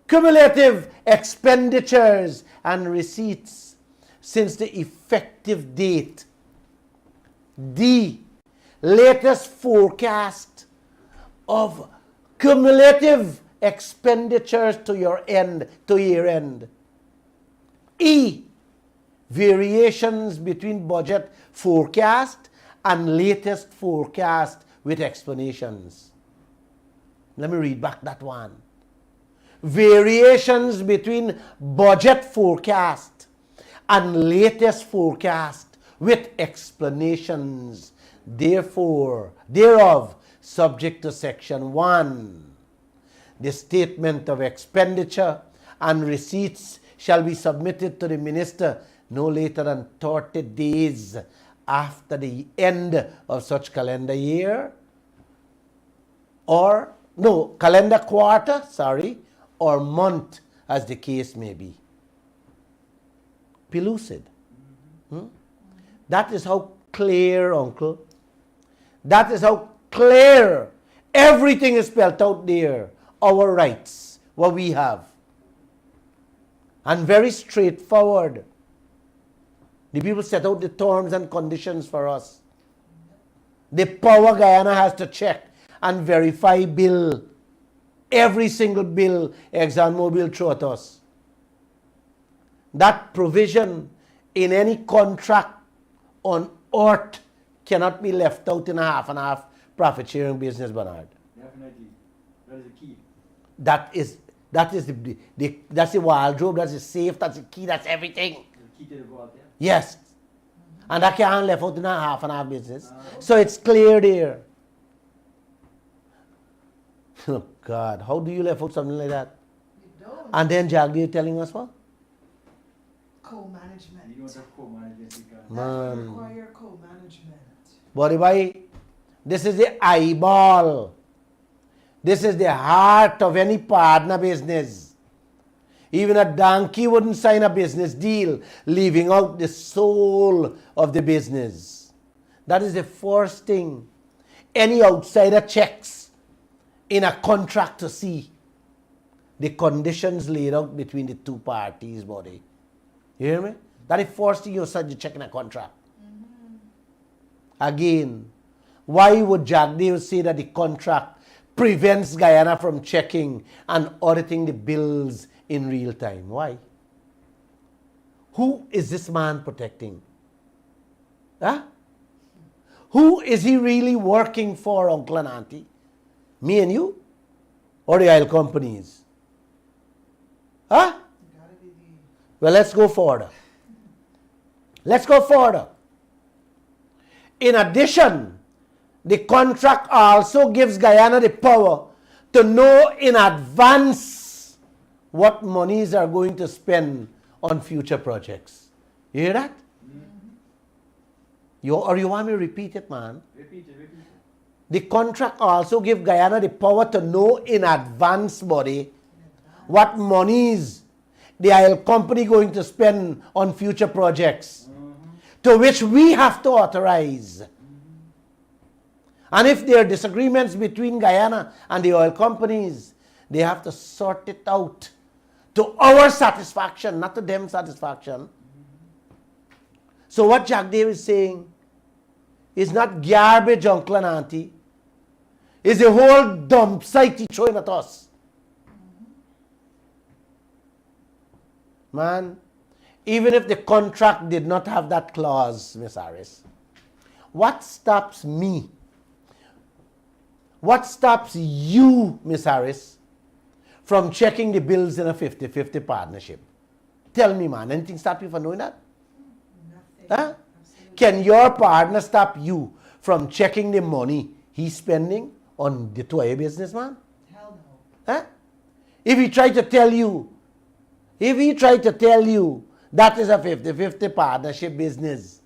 [SPEAKER 1] cumulative expenditures and receipts since the effective date. D, latest forecast of cumulative expenditures to year end. E, variations between budget forecast and latest forecast with explanations. Let me read back that one. Variations between budget forecast and latest forecast with explanations, thereof subject to section 1. The statement of expenditure and receipts shall be submitted to the minister no later than 30 days after the end of such calendar year, or calendar quarter, or month, as the case may be. Pellucid. That is how clear, uncle. That is how clear everything is spelled out there. Our rights, what we have. And very straightforward. The people set out the terms and conditions for us. The power Guyana has to check and verify bill. Every single bill ExxonMobil throw at us. That provision in any contract on earth cannot be left out in a half and half profit sharing business, Bernard.
[SPEAKER 3] Definitely. That is the key.
[SPEAKER 1] That's the wardrobe, that's the safe, that's the key, that's everything.
[SPEAKER 3] The key to the vault, yeah.
[SPEAKER 1] Yes. And that can't left out in a half and half business. So it's clear there. Oh God, how do you left out something like that?
[SPEAKER 2] You don't.
[SPEAKER 1] And then Jagdeo telling us what?
[SPEAKER 2] Co-management.
[SPEAKER 3] You don't have co-management. You can't.
[SPEAKER 1] Man.
[SPEAKER 2] That require co-management.
[SPEAKER 1] But why? This is the eyeball. This is the heart of any partner business. Even a donkey wouldn't sign a business deal leaving out the soul of the business. That is the first thing any outsider checks in a contract to see. The conditions laid out between the two parties, buddy. You hear me? That is the first thing you check in a contract. Again, why would Jagdeo say that the contract prevents Guyana from checking and auditing the bills in real time? Why? Who is this man protecting? Huh? Who is he really working for, uncle and auntie? Me and you? Or the oil companies? Huh? Well, let's go further. Let's go further. In addition, the contract also gives Guyana the power to know in advance what monies are going to spend on future projects. You hear that? You want me to repeat it, man?
[SPEAKER 3] Repeat it.
[SPEAKER 1] The contract also gives Guyana the power to know in advance, buddy, what monies the oil company going to spend on future projects, to which we have to authorize. And if there are disagreements between Guyana and the oil companies, they have to sort it out to our satisfaction, not to them satisfaction. So what Jagdeo is saying, It's not garbage, uncle and auntie. It's a whole dump site he throwing at us. Man, even if the contract did not have that clause, Miss Harris, what stops me? What stops you, Miss Harris, from checking the bills in a 50-50 partnership? Tell me, man, anything stop you from doing that?
[SPEAKER 2] Nothing.
[SPEAKER 1] Huh? Can your partner stop you from checking the money he's spending on the toy business, man?
[SPEAKER 2] Hell no.
[SPEAKER 1] Huh? If he tried to tell you that is a 50-50 partnership business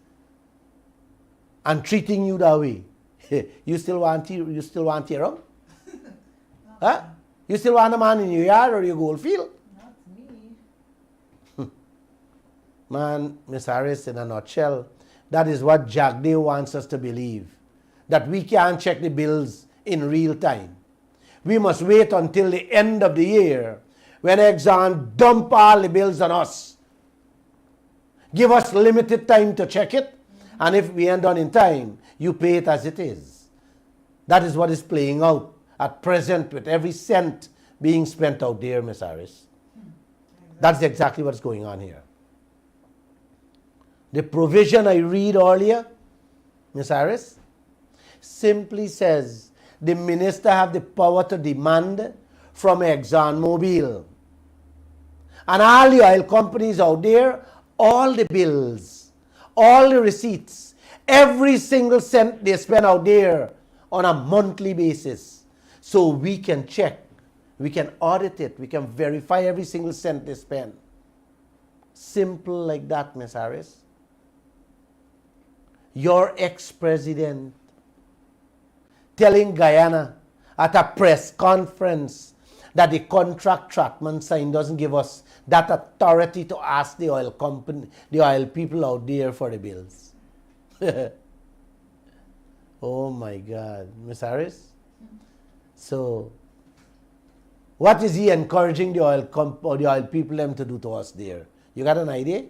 [SPEAKER 1] and treating you that way, you still want him?
[SPEAKER 2] No,
[SPEAKER 1] Huh? You still want a man in your yard or your gold field?
[SPEAKER 2] not me.
[SPEAKER 1] Man, Miss Harris, in a nutshell, that is what Jagdeo wants us to believe. That we can't check the bills in real time. We must wait until the end of the year when Exxon dump all the bills on us. Give us limited time to check it, and if we ain't done in time, you pay it as it is. That is what is playing out at present with every cent being spent out there, Miss Harris. That's exactly what's going on here. The provision I read earlier, Miss Harris, simply says the minister have the power to demand from ExxonMobil and all the oil companies out there, all the bills, all the receipts, every single cent they spend out there on a monthly basis. So we can check, we can audit it, we can verify every single cent they spend. Simple like that, Miss Harris. Your ex-president telling Guyana at a press conference that the contract Trackman signed doesn't give us that authority to ask the oil company, the oil people out there for the bills. Oh my God, Miss Harris. So, what is he encouraging the oil or the oil people them to do to us there? You got an idea?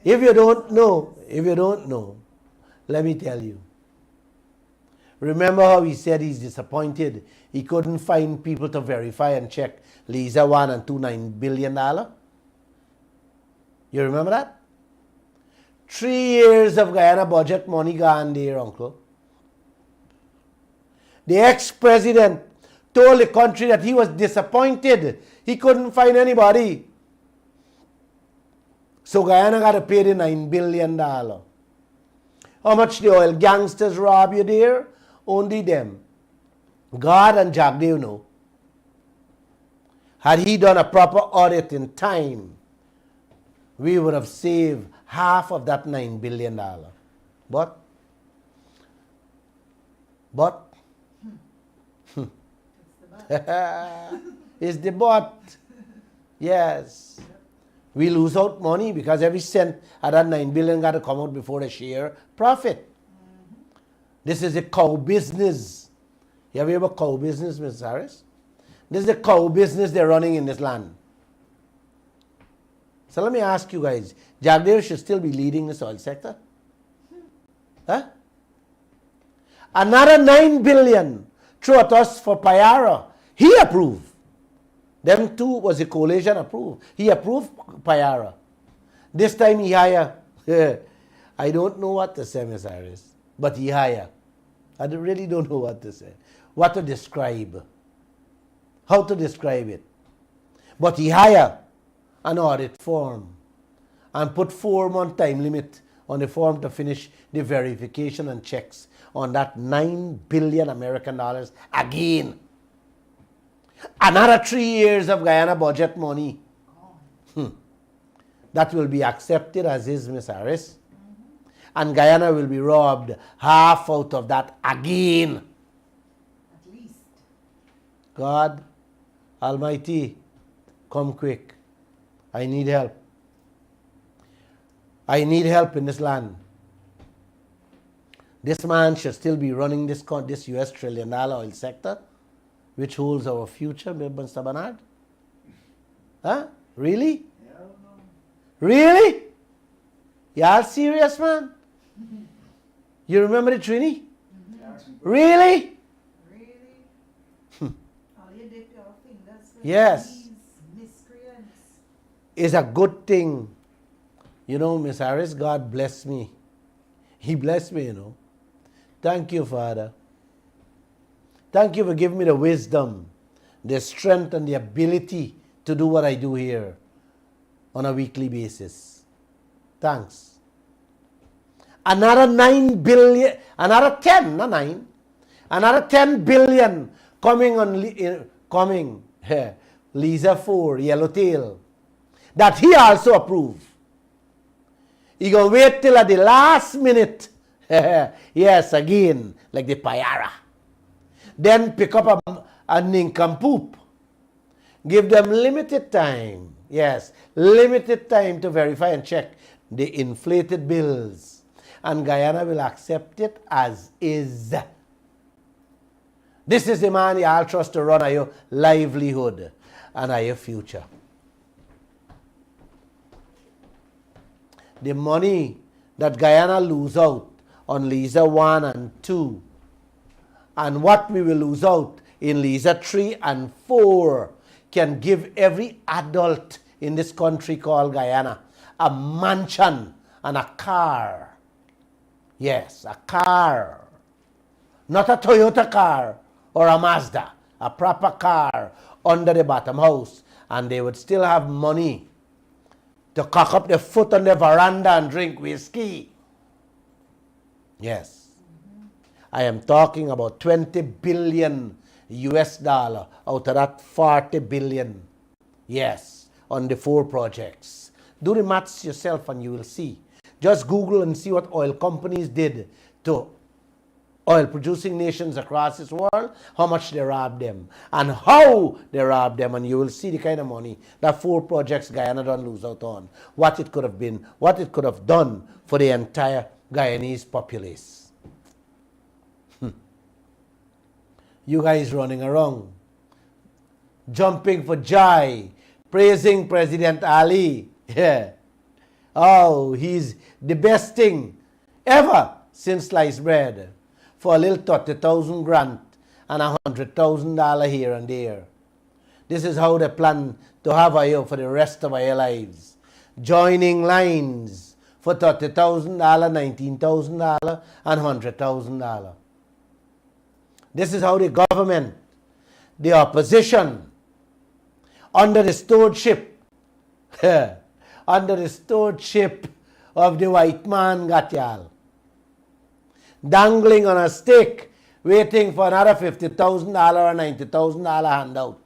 [SPEAKER 1] If you don't know, let me tell you. Remember how he said he's disappointed he couldn't find people to verify and check Lisa 1 and 2 $9 billion? You remember that? 3 years of Guyana budget money gone there, uncle. The ex-president told the country that he was disappointed he couldn't find anybody. So Guyana got to pay the $9 billion. How much the oil gangsters rob you there? Only them. God and Jagdeo know. Had he done a proper audit in time, we would have saved half of that $9 billion. But it's the but. Yes. We lose out money because every cent of that $9 billion got to come out before the share profit. This is a cow business. You ever hear about cow business, Mrs. Harris? This is a cow business they're running in this land. So let me ask you guys, Jagdeo should still be leading this oil sector? Huh? Another $9 billion thrown at us for Payara. He approved. Them two was a coalition approved. He approved Payara. This time he hired. I don't know what to say, Ms. Harris, but he hired. I really don't know what to say. What to describe. How to describe it. But he hired an audit firm and put 4-month time limit on the firm to finish the verification and checks on that $9 billion American dollars again. Another 3 years of Guyana budget money. That will be accepted as is, Ms. Harris. And Guyana will be robbed half out of that again.
[SPEAKER 2] At least.
[SPEAKER 1] God Almighty, come quick. I need help. I need help in this land. This man should still be running this US $1 trillion oil sector, which holds our future, Mr. Bernard. Huh? Really? Really? Y'all serious, man? You remember the Trini? Really?
[SPEAKER 2] Really? All you dip your fingers with
[SPEAKER 1] Yes.
[SPEAKER 2] these miscreants.
[SPEAKER 1] It's a good thing. You know, Miss Harris, God bless me. He blessed me, you know. Thank you, Father. Thank you for giving me the wisdom, the strength, and the ability to do what I do here on a weekly basis. Thanks. Another 9 billion, another 10, not 9, another 10 billion coming on, coming here. Lisa 4, Yellowtail, that he also approved. He gonna wait till at the last minute. Yes, again, like the Payara. Then pick up a nincompoop. Give them limited time. Yes, limited time to verify and check the inflated bills. And Guyana will accept it as is. This is the man y'all trust to run your livelihood and your future. The money that Guyana lose out on Lisa 1 and 2 and what we will lose out in Lisa 3 and 4 can give every adult in this country called Guyana a mansion and a car. Yes, a car. Not a Toyota car or a Mazda, a proper car under the bottom house. And they would still have money to cock up their foot on the veranda and drink whiskey. Yes. I am talking about 20 billion US dollar out of that 40 billion. Yes, on the 4 projects. Do the maths yourself and you will see. Just Google and see what oil companies did to oil producing nations across this world, how much they robbed them, and how they robbed them, and you will see the kind of money that 4 projects Guyana don't lose out on, what it could have been, what it could have done for the entire Guyanese populace. You guys running around, jumping for joy, praising President Ali. Yeah. Oh, he's the best thing ever since sliced bread. For a little 30,000 grant and $100,000 here and there. This is how they plan to have you for the rest of our lives. Joining lines for $30,000, $19,000, and $100,000. This is how the government, the opposition, under the stewardship, under the stewardship of the white man, got y'all. Dangling on a stick, waiting for another $50,000 or $90,000 handout.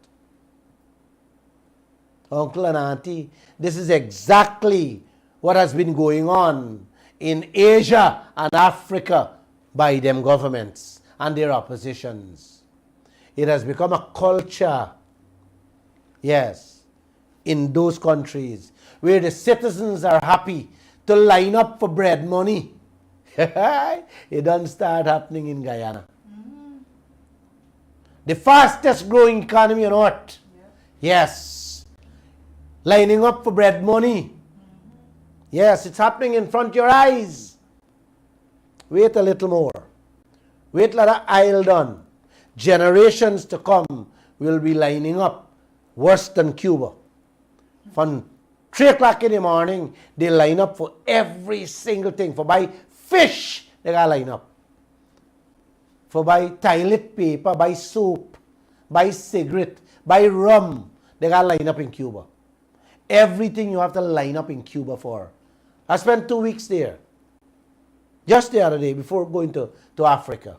[SPEAKER 1] Uncle and Auntie, this is exactly what has been going on in Asia and Africa by them governments and their oppositions. It has become a culture, yes, in those countries where the citizens are happy to line up for bread money. It doesn't start happening in Guyana. The fastest growing economy on earth. Yes. Lining up for bread money. Yes, it's happening in front of your eyes. Wait a little more. Wait till the aisle done. Generations to come will be lining up worse than Cuba. From 3 o'clock in the morning, they line up for every single thing. For buy fish, they got to line up. For buy toilet paper, buy soap, buy cigarette, buy rum, they got to line up in Cuba. Everything you have to line up in Cuba for. I spent 2 weeks there. Just the other day before going to Africa.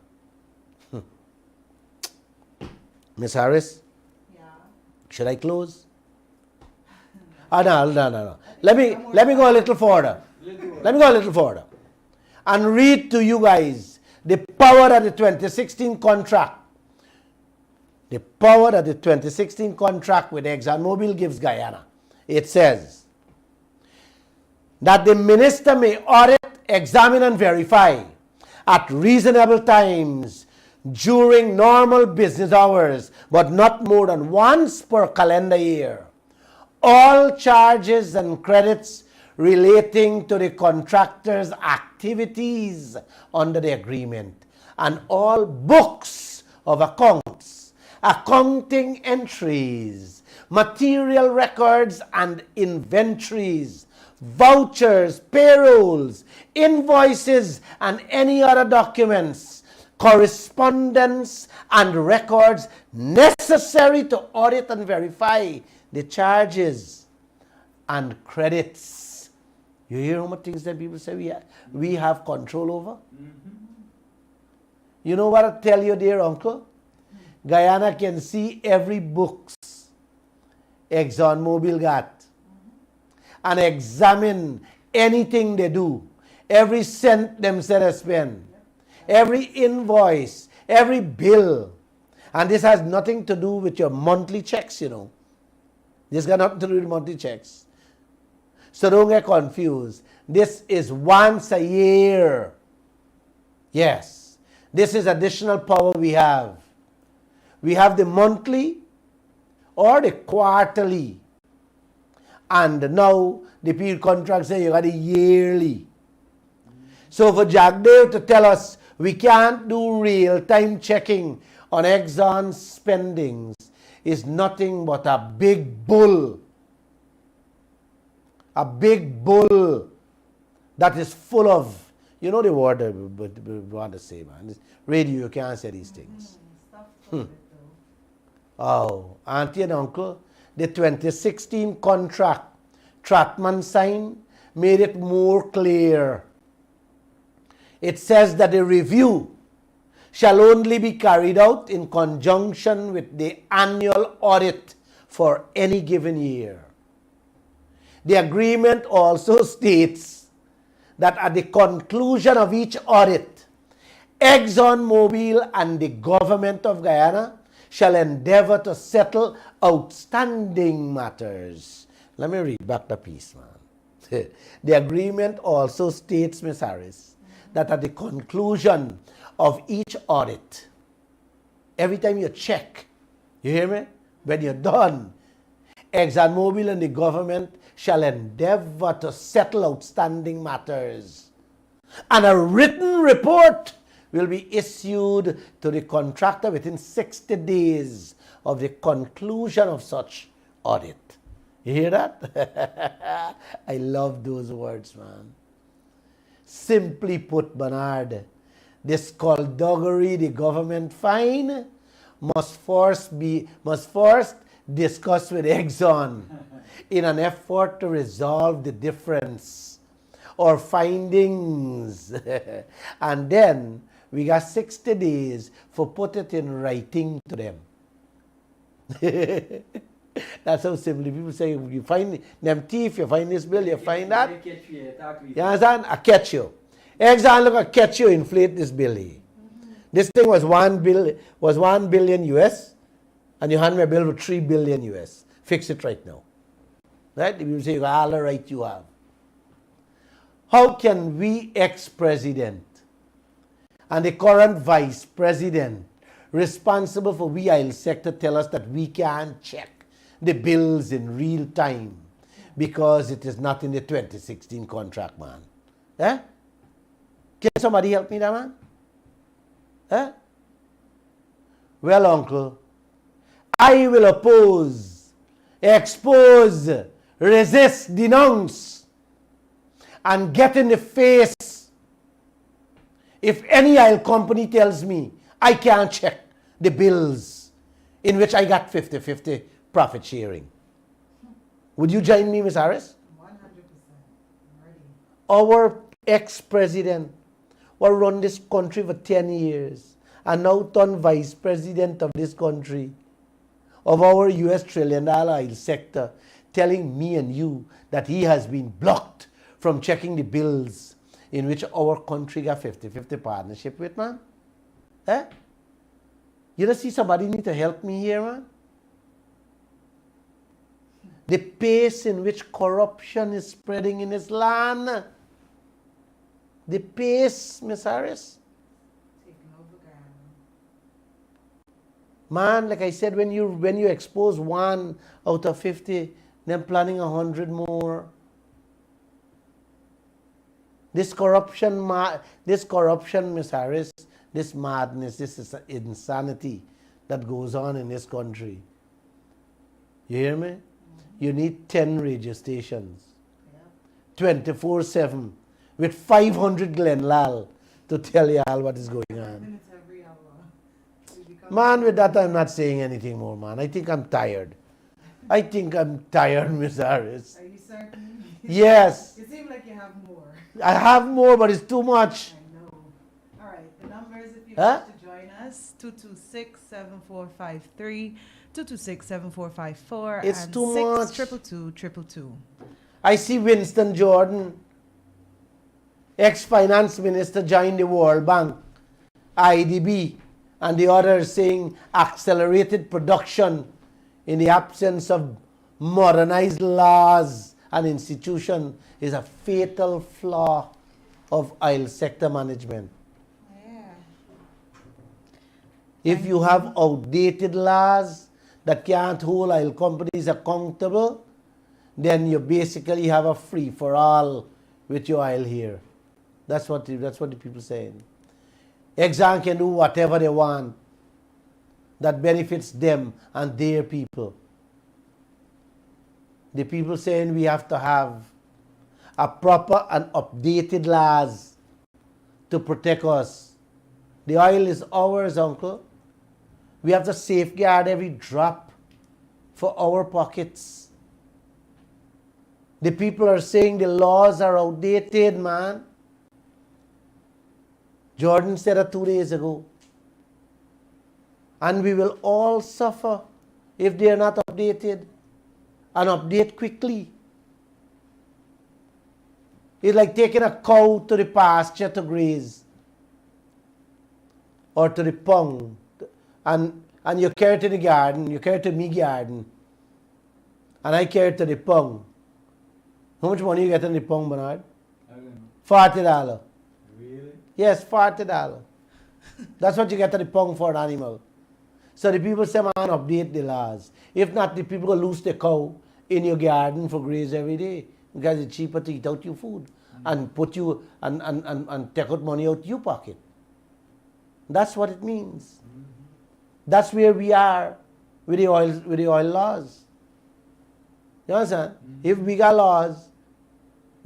[SPEAKER 1] Miss Harris?
[SPEAKER 2] Yeah.
[SPEAKER 1] Should I close? No. Let me go a little further. Let me go a little further. And read to you guys the power that the 2016 contract, the power that the 2016 contract with ExxonMobil gives Guyana. It says that the minister may audit, examine, and verify at reasonable times during normal business hours, but not more than once per calendar year, all charges and credits relating to the contractor's activities under the agreement, and all books of accounts, accounting entries, material records and inventories, vouchers, payrolls, invoices, and any other documents, correspondence, and records necessary to audit and verify the charges and credits. You hear how much things that people say we have control over? You know what I tell you, dear uncle? Guyana can see every books ExxonMobil got and examine anything they do, every cent them said they spend, every invoice, every bill. And this has nothing to do with your monthly checks, you know. This got nothing to do with monthly checks. So don't get confused. This is once a year. Yes. This is additional power we have. We have the monthly or the quarterly. And now the period contract say you got the yearly. So for Jagdeo to tell us we can't do real-time checking on Exxon's spendings is nothing but a big bull. A big bull that is full of, you know the word we want to say, man. This radio, you can't say these things. Oh, auntie and uncle, the 2016 contract Trotman signed made it more clear. It says that the review shall only be carried out in conjunction with the annual audit for any given year. The agreement also states that at the conclusion of each audit, ExxonMobil and the government of Guyana shall endeavor to settle outstanding matters. Let me read back the piece, man. The agreement also states, Ms. Harris, that at the conclusion of each audit, every time you check, you hear me? When you're done, ExxonMobil and the government shall endeavor to settle outstanding matters. And a written report will be issued to the contractor within 60 days of the conclusion of such audit. You hear that? I love those words, man. Simply put, Bernard, this skullduggery the government find must first discuss with Exxon in an effort to resolve the difference or findings. And then we got 60 days for put it in writing to them. That's how simply people say, you find them thief, you find this bill, you find that. You understand? I catch you. Exxon, look, I catch you, inflate this bill here. This thing was 1 billion US, and you hand me a bill for 3 billion US. Fix it right now. Right? If you say you got all the right you have. How can we ex-president and the current vice president responsible for we oil sector tell us that we can't check the bills in real time because it is not in the 2016 contract, man? Eh? Can somebody help me there, man? Eh? Well, uncle, I will oppose, expose, resist, denounce, and get in the face if any oil company tells me I can't check the bills in which I got 50-50 profit sharing. Would you join me, Ms. Harris?
[SPEAKER 2] 100%. Ready.
[SPEAKER 1] Our ex-president will run this country for 10 years and now turned vice president of this country, of our US $1 trillion oil sector, telling me and you that he has been blocked from checking the bills in which our country got 50-50 partnership with, man? Eh? You don't see somebody need to help me here, man? The pace in which corruption is spreading in this land. The pace, Ms. Harris.
[SPEAKER 2] Taking over Guyana.
[SPEAKER 1] Man, like I said, when you expose 1 out of 50, then planning 100 more. This corruption, Miss Harris, this madness, this is insanity that goes on in this country. You hear me? You need 10 radio stations, 24/7, with 500 Glen Lall to tell you all what is going on. Man, with that, I'm not saying anything more, man. I think I'm tired. I think I'm tired, Miss Harris.
[SPEAKER 2] Are you certain?
[SPEAKER 1] Yes.
[SPEAKER 2] It seems like you have more.
[SPEAKER 1] I have more, but it's too much.
[SPEAKER 2] I know. All right. The numbers, if you
[SPEAKER 1] Huh?
[SPEAKER 2] want to join us, 226-7453, 226-7454,
[SPEAKER 1] It's
[SPEAKER 2] and
[SPEAKER 1] too much.
[SPEAKER 2] 622-222.
[SPEAKER 1] I see Winston Jordan, ex-finance minister, joined the World Bank, IDB, and the others saying accelerated production in the absence of modernized laws and institutions is a fatal flaw of oil sector management.
[SPEAKER 2] Yeah.
[SPEAKER 1] If you have outdated laws that can't hold oil companies accountable, then you basically have a free-for-all with your oil here. That's what the people saying. Exxon can do whatever they want that benefits them and their people. The people saying we have to have a proper and updated laws to protect us. The oil is ours, uncle. We have to safeguard every drop for our pockets. The people are saying the laws are outdated, man. Jordan said it 2 days ago. And we will all suffer if they are not updated. And update quickly. It's like taking a cow to the pasture to graze. Or to the pond. And you carry it to the garden, you carry it to me garden. And I carry it to the pond. How much money you get in the pond, Bernard?
[SPEAKER 3] I don't know.
[SPEAKER 1] $40.
[SPEAKER 3] Really?
[SPEAKER 1] Yes, $40. That's what you get at the pond for an animal. So the people say, man, update the laws. If not, the people will lose the cow in your garden for graze every day. Because it's cheaper to eat out your food and put you and take out money out your pocket. That's what it means. That's where we are with the oil laws. You understand? If we got laws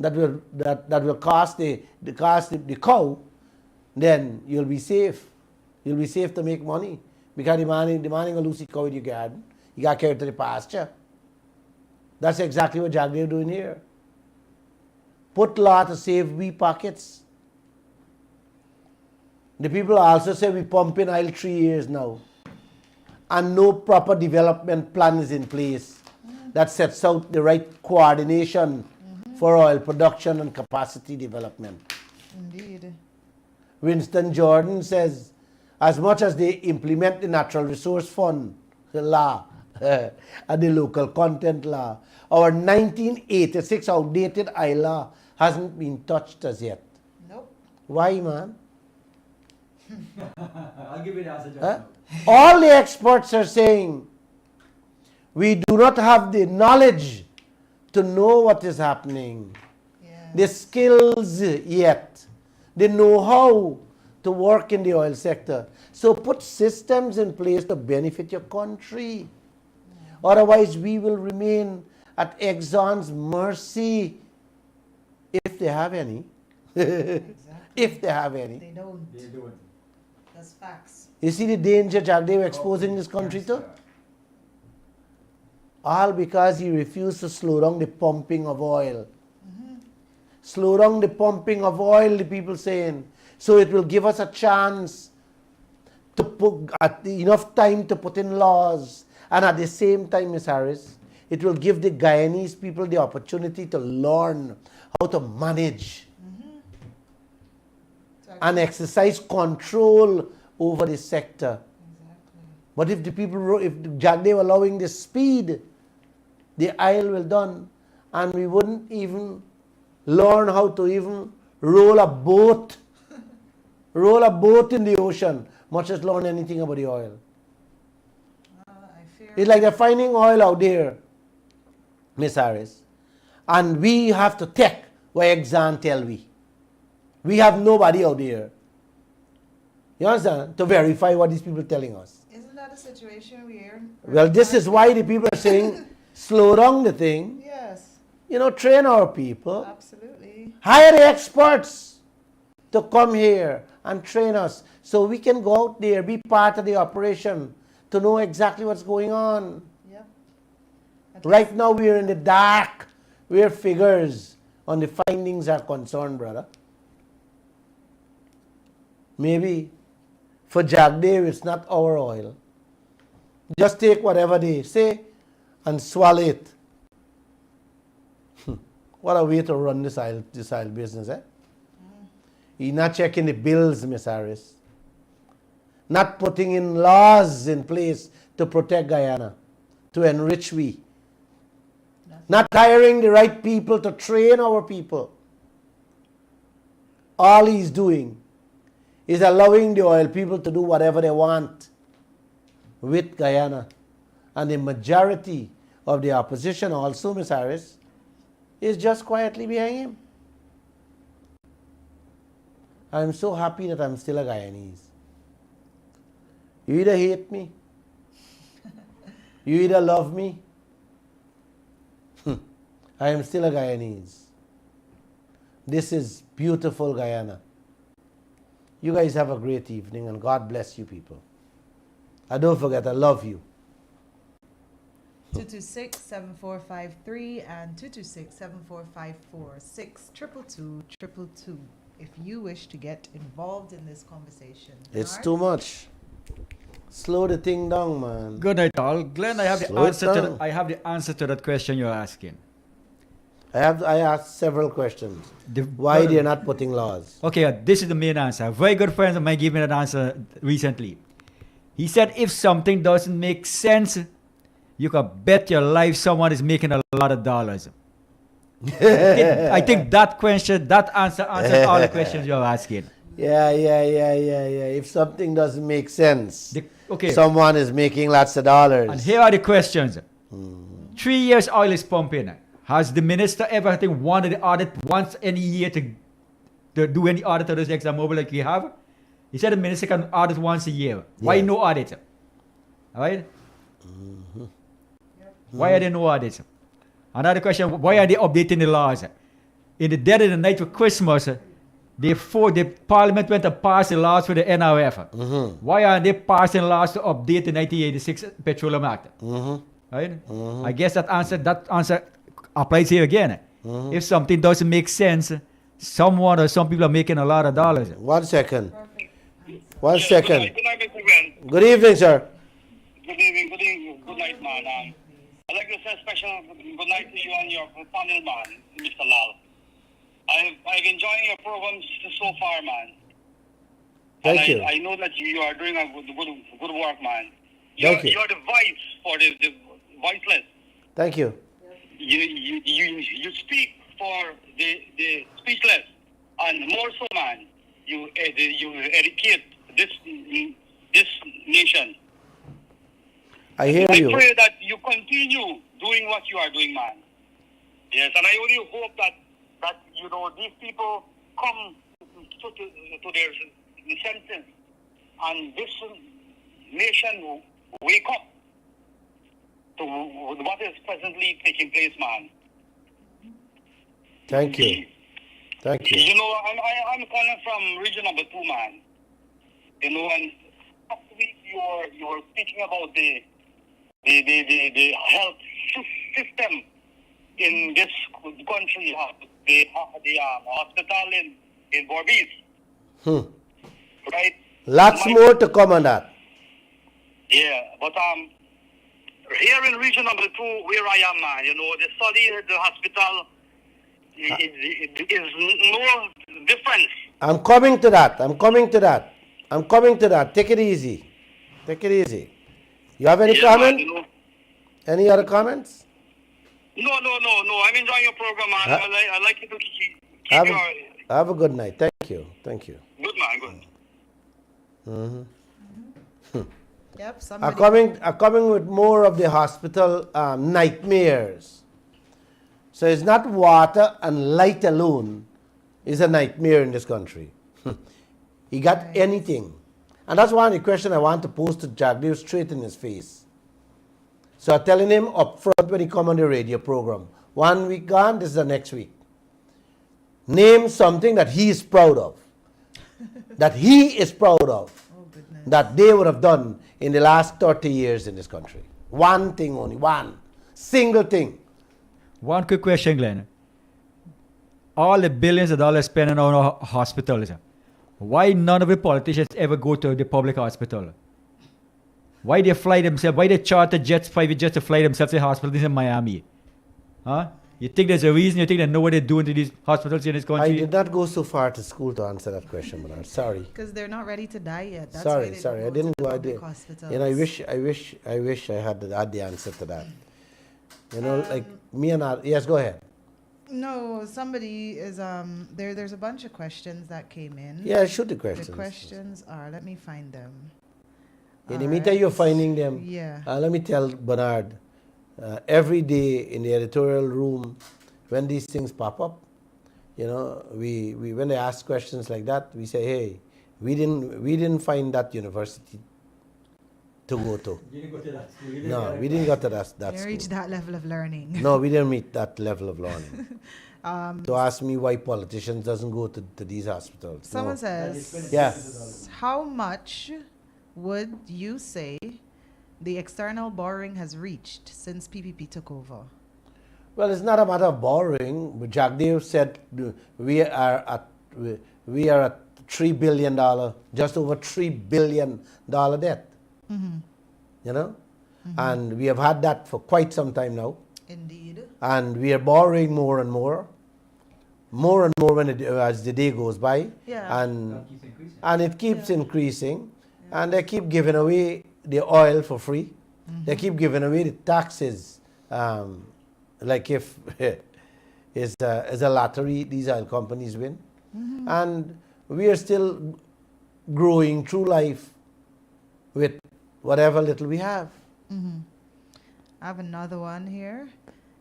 [SPEAKER 1] that will cost the cow, then you'll be safe. You'll be safe to make money. Because the man ain't gonna lose the cow in your garden. You got to carry it to the pasture. That's exactly what Jagdeo doing here. Put law to save we pockets. The people also say we pumping oil 3 years now. And no proper development plan is in place that sets out the right coordination for oil production and capacity development.
[SPEAKER 2] Indeed.
[SPEAKER 1] Winston Jordan says, as much as they implement the Natural Resource Fund law and the local content law, our 1986 outdated oil law hasn't been touched as yet.
[SPEAKER 2] Nope.
[SPEAKER 1] Why, man?
[SPEAKER 3] I'll give you the answer, John.
[SPEAKER 1] Huh? All the experts are saying we do not have the knowledge to know what is happening,
[SPEAKER 2] Yeah.
[SPEAKER 1] the skills yet, the know-how to work in the oil sector. So put systems in place to benefit your country. Otherwise, we will remain at Exxon's mercy, if they have any.
[SPEAKER 2] Exactly.
[SPEAKER 1] If they have any.
[SPEAKER 2] They don't.
[SPEAKER 3] They do it.
[SPEAKER 2] That's facts.
[SPEAKER 1] You see the danger Jagdeo exposing this country to? All because he refused to slow down the pumping of oil. Slow down the pumping of oil, the people saying. So it will give us a chance to put enough time to put in laws. And at the same time, Ms. Harris, it will give the Guyanese people the opportunity to learn how to manage and exercise control over the sector.
[SPEAKER 2] Exactly.
[SPEAKER 1] But if the people, if Jagdeo allowing the speed, the oil will done, and we wouldn't even learn how to even roll a boat in the ocean, much as learn anything about the oil.
[SPEAKER 2] I fear.
[SPEAKER 1] It's like they're finding oil out there, Miss Harris, and we have to take what Exxon tell we. We have nobody out there. You understand? To verify what these people are telling us.
[SPEAKER 2] Isn't that a situation we're in?
[SPEAKER 1] Well, this is why the people are saying, slow down the thing.
[SPEAKER 2] Yes,
[SPEAKER 1] You know, train our people.
[SPEAKER 2] absolutely.
[SPEAKER 1] Hire the experts to come here and train us so we can go out there, be part of the operation, to know exactly what's going on.
[SPEAKER 2] Yep.
[SPEAKER 1] Right now, we're in the dark where figures on the findings are concerned, brother. Maybe for Jagdeo, it's not our oil. Just take whatever they say and swallow it. What a way to run this oil business, eh? You're not checking the bills, Miss Harris. Not putting in laws in place to protect Guyana, to enrich we. Not hiring the right people to train our people. All he's doing is allowing the oil people to do whatever they want with Guyana. And the majority of the opposition also, Ms. Harris, is just quietly behind him. I'm so happy that I'm still a Guyanese. You either hate me, you either love me. I am still a Guyanese. This is beautiful Guyana. You guys have a great evening and God bless you people. And don't forget, I love you.
[SPEAKER 2] 226-7453 and 226-7454 622-222 if you wish to get involved in this conversation.
[SPEAKER 1] It's
[SPEAKER 2] Bernard?
[SPEAKER 1] too much. Slow the thing down, man.
[SPEAKER 3] Good night, all. Glenn, I have the
[SPEAKER 1] Slow it
[SPEAKER 3] answer to
[SPEAKER 1] down.
[SPEAKER 3] I have the answer to that question you're asking.
[SPEAKER 1] I asked several questions. Why they're not putting laws?
[SPEAKER 3] Okay, this is the main answer. A very good friend of mine gave me that answer recently. He said if something doesn't make sense, you can bet your life someone is making a lot of dollars. I think that question, that answer answers all the questions you're asking.
[SPEAKER 1] Yeah. If something doesn't make sense,
[SPEAKER 3] Okay,
[SPEAKER 1] someone is making lots of dollars.
[SPEAKER 3] and here are the questions. 3 years oil is pumping. Has the minister ever wanted the audit once any year to do any audit of this ExxonMobil like we have? He said the minister can audit once a year. Why
[SPEAKER 1] Yeah.
[SPEAKER 3] no audit? All right? Why are there no audits? Another question, why are they updating the laws? In the dead of the night for Christmas, the parliament went to pass the laws for the NRF. Why are they passing laws to update the 1986 Petroleum Act? Right? I guess that answer applies here again. If something doesn't make sense, someone or some people are making a lot of dollars.
[SPEAKER 1] 1 second.
[SPEAKER 6] Perfect.
[SPEAKER 1] 1 second.
[SPEAKER 6] Good night, Mr. Glenn.
[SPEAKER 1] Good evening, sir.
[SPEAKER 6] Good evening, good night, man. I'd like to say a special good night to you and your panel, man, Mr. Lall. I've enjoyed your programs so far, man.
[SPEAKER 1] Thank you.
[SPEAKER 6] I know that you are doing a good work, man.
[SPEAKER 1] Thank you.
[SPEAKER 6] You're the voice for the voiceless.
[SPEAKER 1] Thank you.
[SPEAKER 6] You speak for the speechless, and more so, man. You educate this nation.
[SPEAKER 1] I hear
[SPEAKER 6] I
[SPEAKER 1] you.
[SPEAKER 6] pray that you continue doing what you are doing, man. Yes, and I only hope that these people come to their senses, and this nation will wake up to what is presently taking place, man.
[SPEAKER 1] Thank you. Thank you.
[SPEAKER 6] You know, I'm calling from region number 2, man. You know, and last week you were speaking about the health system in this country, the hospital in Bordeaux, right?
[SPEAKER 1] Lots more to come on that.
[SPEAKER 6] Yeah, but here in region number 2, where I am, man, you know, the study at the hospital is no difference.
[SPEAKER 1] I'm coming to that. Take it easy. You have any
[SPEAKER 6] Yeah,
[SPEAKER 1] comment?
[SPEAKER 6] man, you know.
[SPEAKER 1] Any other comments?
[SPEAKER 6] No. I'm enjoying your program, man.
[SPEAKER 1] Huh?
[SPEAKER 6] I like you to keep
[SPEAKER 1] Have
[SPEAKER 6] your
[SPEAKER 1] a good night. Thank you.
[SPEAKER 6] good, man. Good.
[SPEAKER 2] Yep,
[SPEAKER 1] I'm
[SPEAKER 2] somebody.
[SPEAKER 1] coming with more of the hospital nightmares. So it's not water and light alone is a nightmare in this country. He got anything. And that's one of the questions I want to pose to Jagdeo straight in his face. So I'm telling him up front when he come on the radio program, 1 week gone, this is the next week. Name something that he is proud of. That he is proud of.
[SPEAKER 2] Oh, goodness.
[SPEAKER 1] That they would have done in the last 30 years in this country. One thing only, one single thing.
[SPEAKER 3] One quick question, Glenn. All the billions of dollars spent on our hospitals, why none of the politicians ever go to the public hospital? Why they fly themselves? Why they charter jets, private jets to fly themselves to hospitals in Miami? Huh? You think there's a reason? You think they know what they're doing to these hospitals in this country?
[SPEAKER 1] I did not go so far to school to answer that question, Bernard. Sorry.
[SPEAKER 2] Because they're not ready to die yet. That's
[SPEAKER 1] Sorry,
[SPEAKER 2] why they
[SPEAKER 1] sorry. I
[SPEAKER 2] don't
[SPEAKER 1] didn't
[SPEAKER 2] to
[SPEAKER 1] go.
[SPEAKER 2] the
[SPEAKER 1] I did.
[SPEAKER 2] public hospitals.
[SPEAKER 1] You know, I wish I had the answer to that. You know, like me and I. Yes, go ahead.
[SPEAKER 2] No, somebody is there's a bunch of questions that came in.
[SPEAKER 1] Yeah, shoot the questions.
[SPEAKER 2] The questions are, let me find them.
[SPEAKER 1] In the meantime, you're finding them.
[SPEAKER 2] Yeah.
[SPEAKER 1] Let me tell Bernard, every day in the editorial room, when these things pop up, you know, we when they ask questions like that, we say, hey, we didn't find that university to go to.
[SPEAKER 3] You didn't go to that school.
[SPEAKER 1] No, we didn't go to that
[SPEAKER 2] They
[SPEAKER 1] school.
[SPEAKER 2] reach that level of learning.
[SPEAKER 1] No, we didn't meet that level of learning. To ask me why politicians doesn't go to these hospitals.
[SPEAKER 2] Someone
[SPEAKER 1] No.
[SPEAKER 2] says,
[SPEAKER 1] Yeah.
[SPEAKER 2] how much would you say the external borrowing has reached since PPP took over?
[SPEAKER 1] Well, it's not a matter of borrowing. Jagdeo said we are at $3 billion, just over $3 billion debt. You know, and we have had that for quite some time now,
[SPEAKER 2] Indeed.
[SPEAKER 1] and we are borrowing more and more when as the day goes by,
[SPEAKER 2] Yeah.
[SPEAKER 1] and it keeps increasing, and they keep giving away the oil for free. They keep giving away the taxes. Like if it's a lottery, these oil companies win. And we are still growing through life with whatever little we have.
[SPEAKER 2] I have another one here.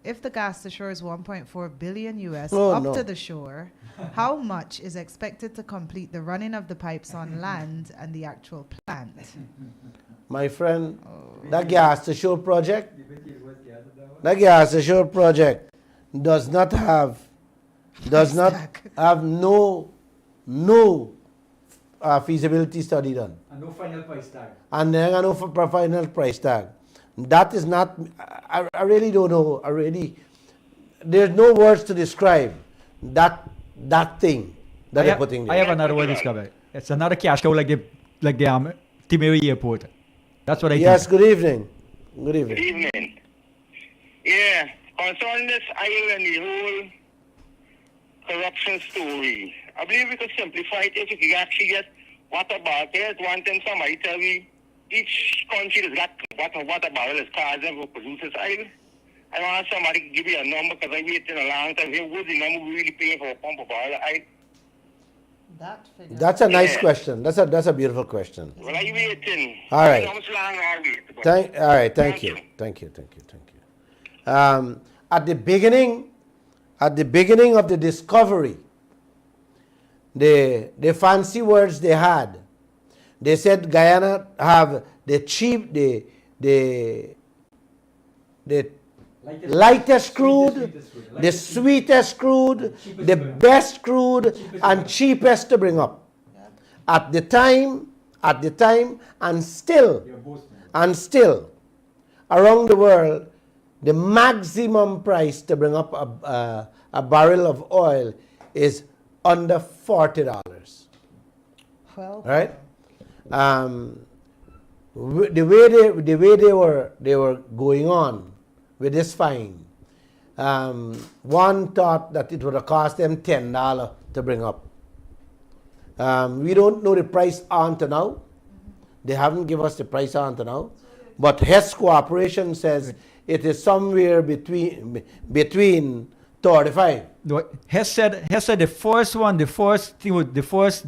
[SPEAKER 2] If the gas to shore is 1.4 billion US
[SPEAKER 1] Oh,
[SPEAKER 2] up
[SPEAKER 1] no.
[SPEAKER 2] to the shore, how much is expected to complete the running of the pipes on land and the actual plant?
[SPEAKER 1] My friend, that gas to shore project, does not have no feasibility study done.
[SPEAKER 3] And no final price tag.
[SPEAKER 1] And then I know for final price tag. That is not, I really don't know. There's no words to describe that thing that they're putting
[SPEAKER 3] I
[SPEAKER 1] there.
[SPEAKER 3] have another one discovered. It's another cash cow like the Timeri airport. That's what I
[SPEAKER 1] Yes,
[SPEAKER 3] think.
[SPEAKER 1] good evening. Good
[SPEAKER 6] Good
[SPEAKER 1] evening.
[SPEAKER 6] evening. Yeah, concerning this island, the whole corruption story, I believe we could simplify it if we could actually get water barrels. One time somebody tell me each country has got water barrel is causing for produce this oil. I want somebody to give me a number because I waited a long time. Here, what's the number we really paying for a pump of oil?
[SPEAKER 2] That figure.
[SPEAKER 1] That's a nice
[SPEAKER 6] Yeah.
[SPEAKER 1] question. That's a beautiful question.
[SPEAKER 6] Well, I waiting.
[SPEAKER 1] All right.
[SPEAKER 6] How much longer I wait? But
[SPEAKER 1] All right, thank you. At the beginning of the discovery, the fancy words they had, they said Guyana have the lightest crude, the sweetest crude, the best crude, and cheapest to bring up. At the time, and still, around the world, the maximum price to bring up a barrel of oil is under $40.
[SPEAKER 2] Well,
[SPEAKER 1] Right? The way they were going on with this fine, one thought that it would have cost them $10 to bring up. We don't know the price on to now. They haven't given us the price on to now. But Hess Cooperation says it is somewhere between 35.
[SPEAKER 3] No, Hess said the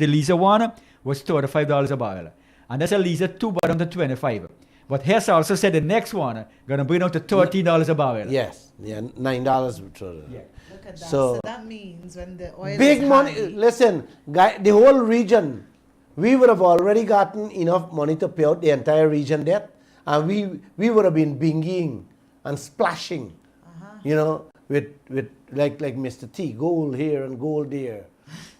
[SPEAKER 3] Lisa one was $35 a barrel. And that's a Lisa 2 bottom to 25. But Hess also said the next one going to bring down to $13 a barrel.
[SPEAKER 1] Yes, yeah, $9 per ton.
[SPEAKER 3] Yeah.
[SPEAKER 2] Look at that.
[SPEAKER 1] So-
[SPEAKER 2] So that means when the oil
[SPEAKER 1] Big
[SPEAKER 2] is
[SPEAKER 1] money.
[SPEAKER 2] high,
[SPEAKER 1] Listen, the whole region, we would have already gotten enough money to pay out the entire region debt, and we would have been binging and splashing, with like Mr. T, gold here and gold there.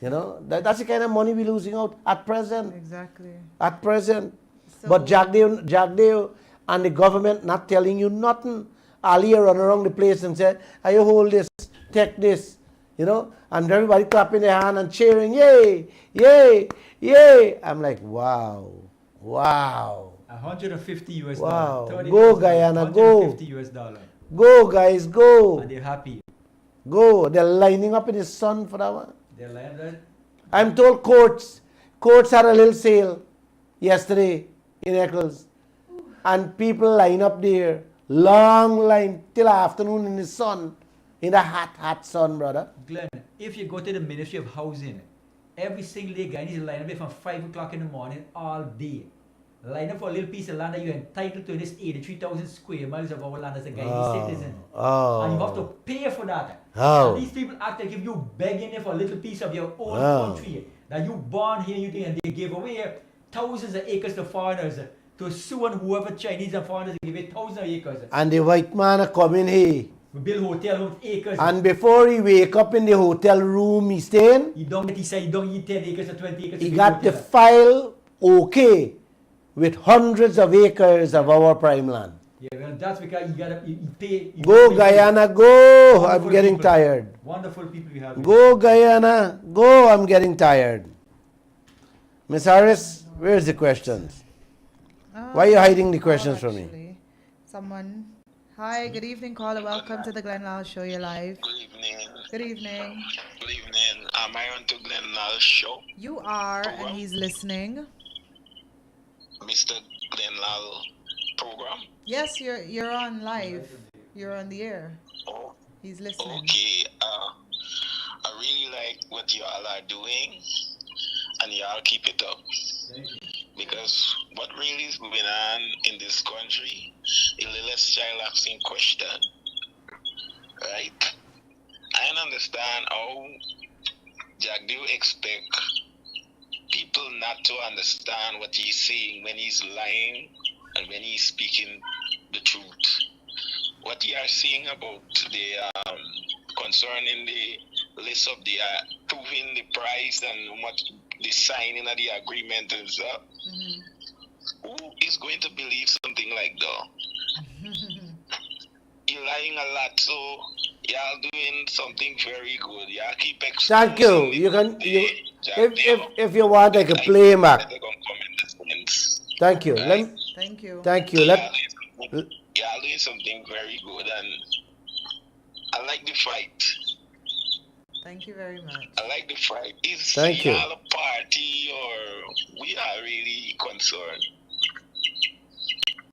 [SPEAKER 1] That's the kind of money we're losing out at present.
[SPEAKER 2] exactly.
[SPEAKER 1] At present.
[SPEAKER 2] So-
[SPEAKER 1] But Jagdeo and the government not telling you nothing. Ali run around the place and say, "Are you hold this, take this," and everybody clapping their hand and cheering, "Yay, yay, yay!" I'm like, wow.
[SPEAKER 3] 150 US
[SPEAKER 1] Wow.
[SPEAKER 3] dollar.
[SPEAKER 1] Go, Guyana, go.
[SPEAKER 3] 150 US dollar.
[SPEAKER 1] Go, guys, go,
[SPEAKER 3] And they're happy.
[SPEAKER 1] go. They're lining up in the sun for that one.
[SPEAKER 3] They're like,
[SPEAKER 1] I'm told courts had a little sale yesterday in Eccles, and people line up there, long line till afternoon in the sun, in the hot sun, brother.
[SPEAKER 3] Glenn, if you go to the Ministry of Housing, every single day guy needs to line up there from 5 o'clock in the morning all day. Line up for a little piece of land that you're entitled to in this 83,000 square miles of our land as a Guyanese citizen. And you have to pay for that.
[SPEAKER 1] Oh.
[SPEAKER 3] And these people act like if you begging there for a little piece of your own
[SPEAKER 1] Oh.
[SPEAKER 3] country that you born here, and they give away thousands of acres to foreigners, to sue and whoever Chinese and foreigners give away thousands of acres.
[SPEAKER 1] And the white man are coming here,
[SPEAKER 3] We build hotel with acres.
[SPEAKER 1] and before he wake up in the hotel room he staying,
[SPEAKER 3] You don't get, he said you don't need 10 acres or 20 acres.
[SPEAKER 1] he
[SPEAKER 3] to
[SPEAKER 1] got the
[SPEAKER 3] build hotel.
[SPEAKER 1] file okay with hundreds of acres of our prime land.
[SPEAKER 3] Yeah, well, that's because you pay. You
[SPEAKER 1] Go
[SPEAKER 3] pay-
[SPEAKER 1] Guyana, go! I'm
[SPEAKER 3] Wonderful
[SPEAKER 1] getting
[SPEAKER 3] people.
[SPEAKER 1] tired.
[SPEAKER 3] Wonderful people you have.
[SPEAKER 1] Go Guyana, go! I'm getting tired. Miss Harris, where's the questions? Why are you hiding the questions from me?
[SPEAKER 2] Actually, someone. Hi, good evening, caller. Welcome to the Glenn Lall Show. You're live.
[SPEAKER 7] Good evening.
[SPEAKER 2] Good evening.
[SPEAKER 7] Good evening. Am I on to Glenn Lall's show?
[SPEAKER 2] You are, and he's listening.
[SPEAKER 7] Mr. Glenn Lall program?
[SPEAKER 2] Yes, you're on live. You're on the air.
[SPEAKER 7] Oh,
[SPEAKER 2] He's listening.
[SPEAKER 7] okay. I really like what y'all are doing, and y'all keep it up. Because what really is going on in this country is the less child asking question. Right? I don't understand how Jagdeo expect people not to understand what he's saying when he's lying and when he's speaking the truth. What he are saying about the concerning the list of the proving the price and what the signing of the agreement is up. Who is going to believe something like that? You're lying a lot, so y'all doing something very good. Y'all keep exposing.
[SPEAKER 1] Thank you. You can
[SPEAKER 7] Jagdeo.
[SPEAKER 1] if you want I can play him back. Thank you.
[SPEAKER 7] Right.
[SPEAKER 2] Thank you.
[SPEAKER 1] Thank you.
[SPEAKER 7] Y'all doing something very good, and I like the fight.
[SPEAKER 2] Thank you very much.
[SPEAKER 7] I like the fight. Is
[SPEAKER 1] Thank you.
[SPEAKER 7] y'all a party or we are really concerned?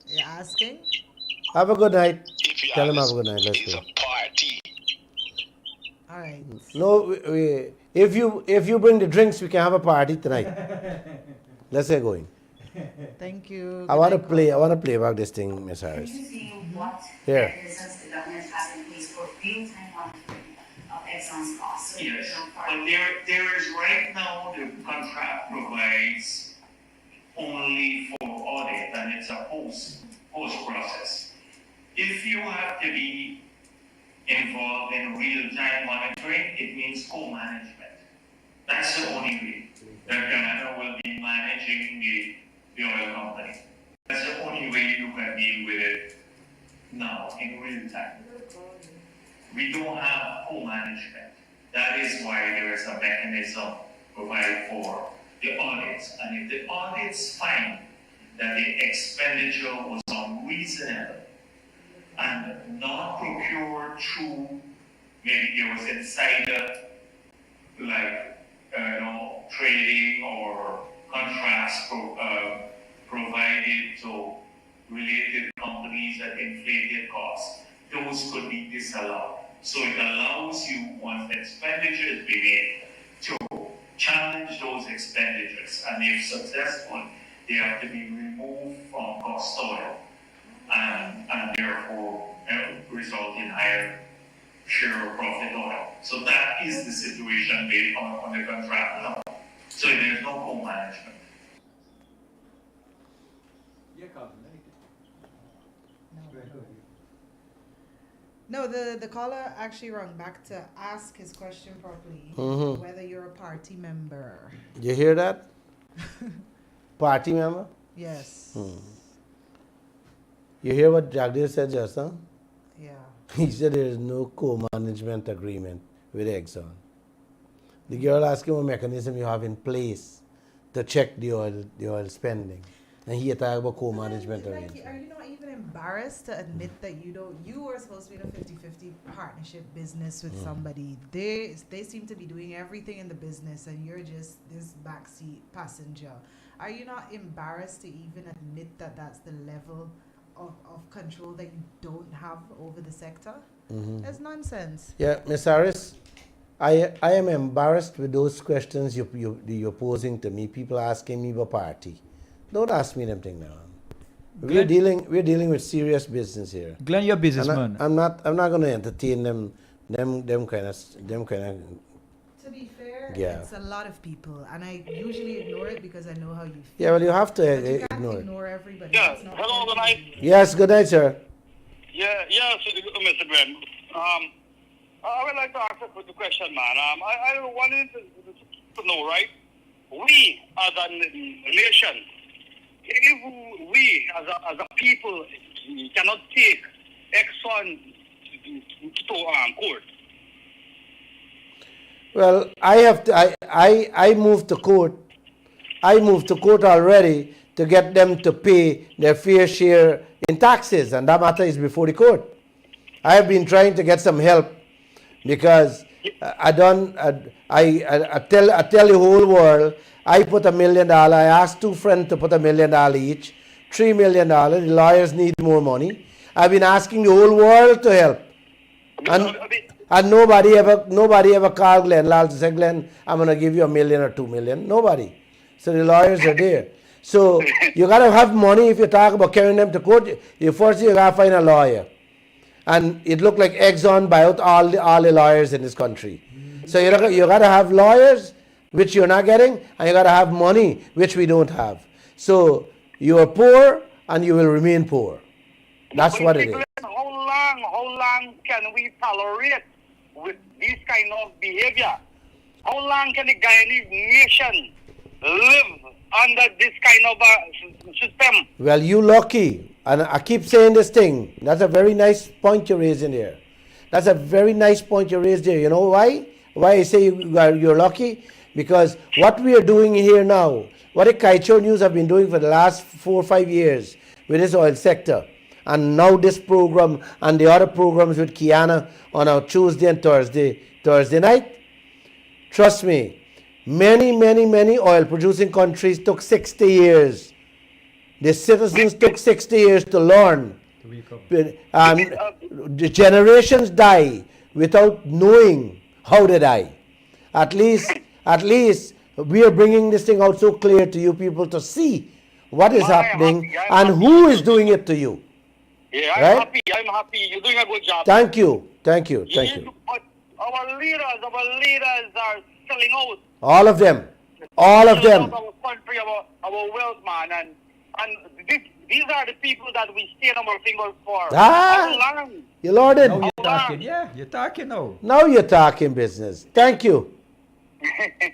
[SPEAKER 2] You're asking?
[SPEAKER 1] Have a good night.
[SPEAKER 7] If y'all
[SPEAKER 1] Tell him have a good night. Let's
[SPEAKER 7] is
[SPEAKER 1] go.
[SPEAKER 7] a party.
[SPEAKER 2] All right.
[SPEAKER 1] No, if you bring the drinks, we can have a party tonight. Let's get going.
[SPEAKER 2] Thank you.
[SPEAKER 1] I want to play back this thing, Miss Harris.
[SPEAKER 4] Can you see what
[SPEAKER 1] Here.
[SPEAKER 4] mechanisms the government has in place for real-time monitoring of Exxon's costs? So
[SPEAKER 5] Yes,
[SPEAKER 4] there's no
[SPEAKER 5] but
[SPEAKER 4] part-
[SPEAKER 5] there is right now, the contract provides only for audit, and it's a post process. If you have to be involved in real-time monitoring, it means co-management. That's the only way that Guyana will be managing the oil company. That's the only way you can deal with it now in real time. We don't have co-management. That is why there is a mechanism provided for the audits. And if the audits find that the expenditure was unreasonable and not procured through, maybe there was insider, like, trading or contracts provided to related companies at inflated costs, those could be disallowed. So it allows you, once expenditure is being made, to challenge those expenditures. And if successful, they have to be removed from cost oil and therefore result in higher share of profit oil. So that is the situation based on the contract now. So there's no co-management.
[SPEAKER 2] No, the caller actually rang back to ask his question properly, whether you're a party member.
[SPEAKER 1] You hear that? Party member?
[SPEAKER 2] Yes.
[SPEAKER 1] You hear what Jagdeo said just now?
[SPEAKER 2] Yeah.
[SPEAKER 1] He said there is no co-management agreement with Exxon. The girl asked him what mechanism you have in place to check the oil spending. And he talked about co-management arrangement.
[SPEAKER 2] Are you not even embarrassed to admit that you were supposed to be in a 50-50 partnership business with somebody? They seem to be doing everything in the business and you're just this backseat passenger. Are you not embarrassed to even admit that that's the level of control that you don't have over the sector? That's nonsense.
[SPEAKER 1] Yeah, Ms. Harris, I am embarrassed with those questions you're posing to me. People asking me about party. Don't ask me them things now. We're dealing with serious business here.
[SPEAKER 3] Glenn, you're a businessman.
[SPEAKER 1] I'm not going to entertain them kind of.
[SPEAKER 2] To be fair,
[SPEAKER 1] Yeah.
[SPEAKER 2] it's a lot of people, and I usually ignore it because I know how you feel.
[SPEAKER 1] Yeah, well, you have to
[SPEAKER 2] But you can't
[SPEAKER 1] ignore it.
[SPEAKER 2] ignore everybody.
[SPEAKER 6] Yeah,
[SPEAKER 2] It's not
[SPEAKER 6] hello, good night.
[SPEAKER 1] Yes, good night, sir.
[SPEAKER 6] Yeah, so, Mr. Glenn. I would like to ask a question, man. I wanted to know, right? We as a nation, if we as a people cannot take Exxon to court.
[SPEAKER 1] Well, I moved to court. I moved to court already to get them to pay their fair share in taxes, and that matter is before the court. I have been trying to get some help because I tell the whole world, I put $1 million. I asked 2 friends to put $1 million each, $3 million. The lawyers need more money. I've been asking the whole world to help, and nobody ever called Glenn Lall to say, Glenn, I'm going to give you $1 million or $2 million. Nobody. So the lawyers are there. So you got to have money if you talk about carrying them to court. First you got to find a lawyer. And it looked like Exxon buy out all the lawyers in this country. So you got to have lawyers, which you're not getting, and you got to have money, which we don't have. So you are poor, and you will remain poor. That's what it is.
[SPEAKER 6] How long can we tolerate with this kind of behavior? How long can the Guyanese nation live under this kind of system?
[SPEAKER 1] Well, you lucky. And I keep saying this thing. That's a very nice point you're raising here. That's a very nice point you raised there. You know why? Why I say you're lucky? Because what we are doing here now, what the Kaieteur News have been doing for the last 4 or 5 years with this oil sector, and now this program and the other programs with Guyana on our Tuesday and Thursday night, trust me, many oil producing countries took 60 years. The citizens took 60 years to learn. The generations die without knowing how they die. At least we are bringing this thing out so clear to you people to see what is happening and who is doing it to you.
[SPEAKER 6] Yeah,
[SPEAKER 1] Right?
[SPEAKER 6] I'm happy. You're doing a good job.
[SPEAKER 1] Thank you.
[SPEAKER 6] But our leaders are selling out.
[SPEAKER 1] All of them.
[SPEAKER 6] Our country, our wealth, man, and these are the people that we stand on our fingers for. How long?
[SPEAKER 1] You Lorded.
[SPEAKER 3] Now you're talking. Yeah, you're talking now.
[SPEAKER 1] Now you're talking business. Thank you.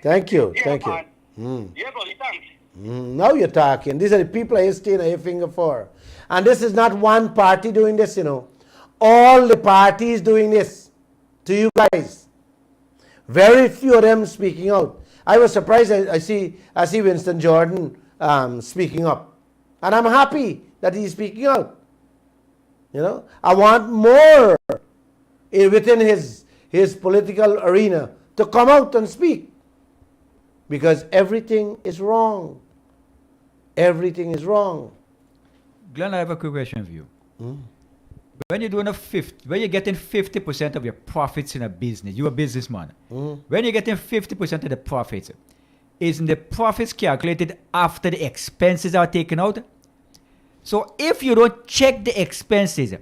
[SPEAKER 1] Thank you.
[SPEAKER 6] Yeah,
[SPEAKER 1] Thank
[SPEAKER 6] man.
[SPEAKER 1] you.
[SPEAKER 6] Yeah, buddy, thanks.
[SPEAKER 1] Now you're talking. These are the people I staying on your finger for. And this is not one party doing this, you know. All the parties doing this to you guys. Very few of them speaking out. I was surprised. I see Winston Jordan speaking up, and I'm happy that he's speaking out. You know, I want more within his political arena to come out and speak, because everything is wrong. Everything is wrong.
[SPEAKER 3] Glenn, I have a quick question for you. When you're when you're getting 50% of your profits in a business, you're a businessman. When you're getting 50% of the profits, isn't the profits calculated after the expenses are taken out? So if you don't check the expenses,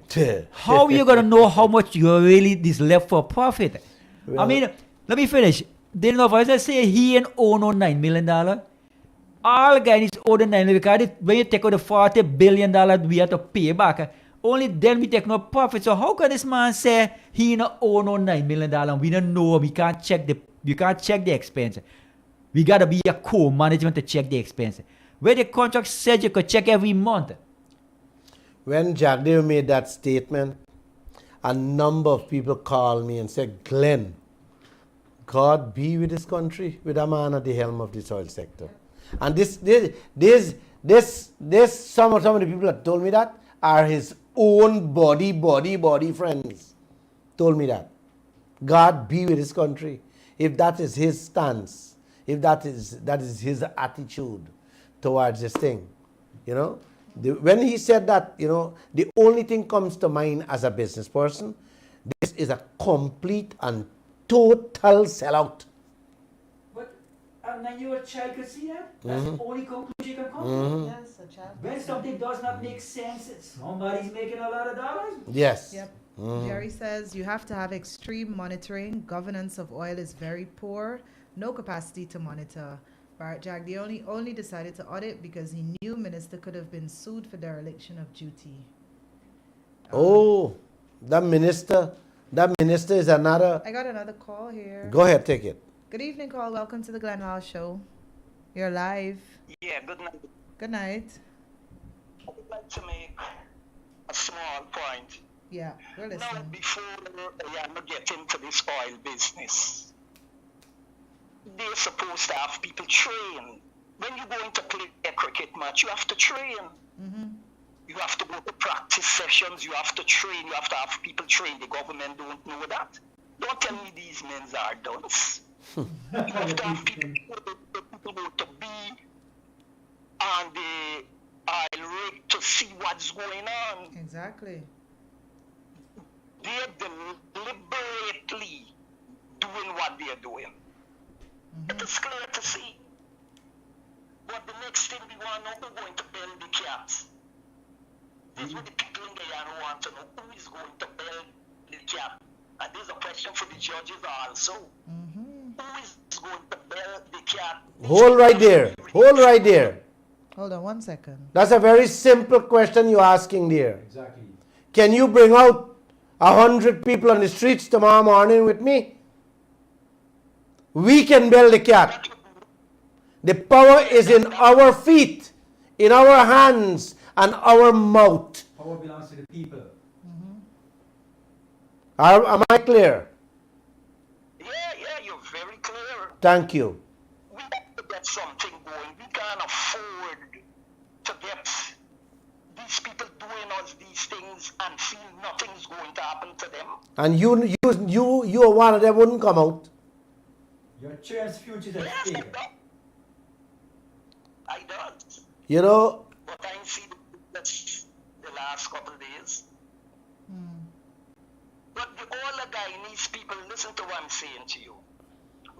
[SPEAKER 3] how are you going to know how much you really is left for profit? I mean, let me finish. Didn't know if I was say he and own on $9 million. All guys owe the $9 million because when you take out the $40 billion we have to pay back, only then we take no profit. So how can this man say he no own on $9 million and we don't know, we can't check the expense. We gotta be a co-management to check the expense. Where the contract said you could check every month.
[SPEAKER 1] When Jagdeo made that statement, a number of people called me and said, Glenn, God be with this country, with a man at the helm of this oil sector. And some of the people that told me that are his own body friends. Told me that. God be with this country. If that is his stance, if that is his attitude towards this thing, you know. When he said that, you know, the only thing comes to mind as a business person, this is a complete and total sellout.
[SPEAKER 3] But when you're a child could see that, that's the only conclusion you can come to.
[SPEAKER 2] Yes, a child.
[SPEAKER 3] When something does not make sense, somebody's making a lot of dollars.
[SPEAKER 1] Yes.
[SPEAKER 2] Yep. Jerry says you have to have extreme monitoring. Governance of oil is very poor. No capacity to monitor. Right, Jagdeo only decided to audit because he knew minister could have been sued for dereliction of duty.
[SPEAKER 1] That minister is another.
[SPEAKER 2] I got another call here.
[SPEAKER 1] Go ahead, take it.
[SPEAKER 2] Good evening, call. Welcome to the Lall show. You're live.
[SPEAKER 8] Yeah, good night.
[SPEAKER 2] Good night.
[SPEAKER 8] I would like to make a small point.
[SPEAKER 2] Yeah, we're
[SPEAKER 8] Now,
[SPEAKER 2] listening.
[SPEAKER 8] before I get into this oil business, they're supposed to have people train. When you're going to play a cricket match, you have to train. You have to go to practice sessions. You have to train. You have to have people train. The government don't know that. Don't tell me these men are dunce. You have to have people go to be on the oil rig to see what's going on.
[SPEAKER 2] Exactly.
[SPEAKER 8] They're deliberately doing what they're doing. It is clear to see. But the next thing we want to know, who's going to build the caps? This is what the people in Guyana want to know. Who is going to build the cap? And there's a question for the judges also. Who is going to build the cap?
[SPEAKER 1] Hold right there. Hold right there.
[SPEAKER 2] Hold on 1 second.
[SPEAKER 1] That's a very simple question you're asking there.
[SPEAKER 3] Exactly.
[SPEAKER 1] Can you bring out 100 people on the streets tomorrow morning with me? We can build the cap. The power is in our feet, in our hands, and our mouth.
[SPEAKER 3] Power belongs to the people.
[SPEAKER 1] Am I clear?
[SPEAKER 8] Yeah, you're very clear.
[SPEAKER 1] Thank you.
[SPEAKER 8] We have to get something going. We can't afford to get these people doing us these things and feel nothing's going to happen to them.
[SPEAKER 1] And you are one of them wouldn't come out.
[SPEAKER 3] Your children's future is at
[SPEAKER 8] Yes,
[SPEAKER 3] stake.
[SPEAKER 8] I don't.
[SPEAKER 1] You know,
[SPEAKER 8] But I see that's the last couple of days. But all the Guyanese people, listen to what I'm saying to you.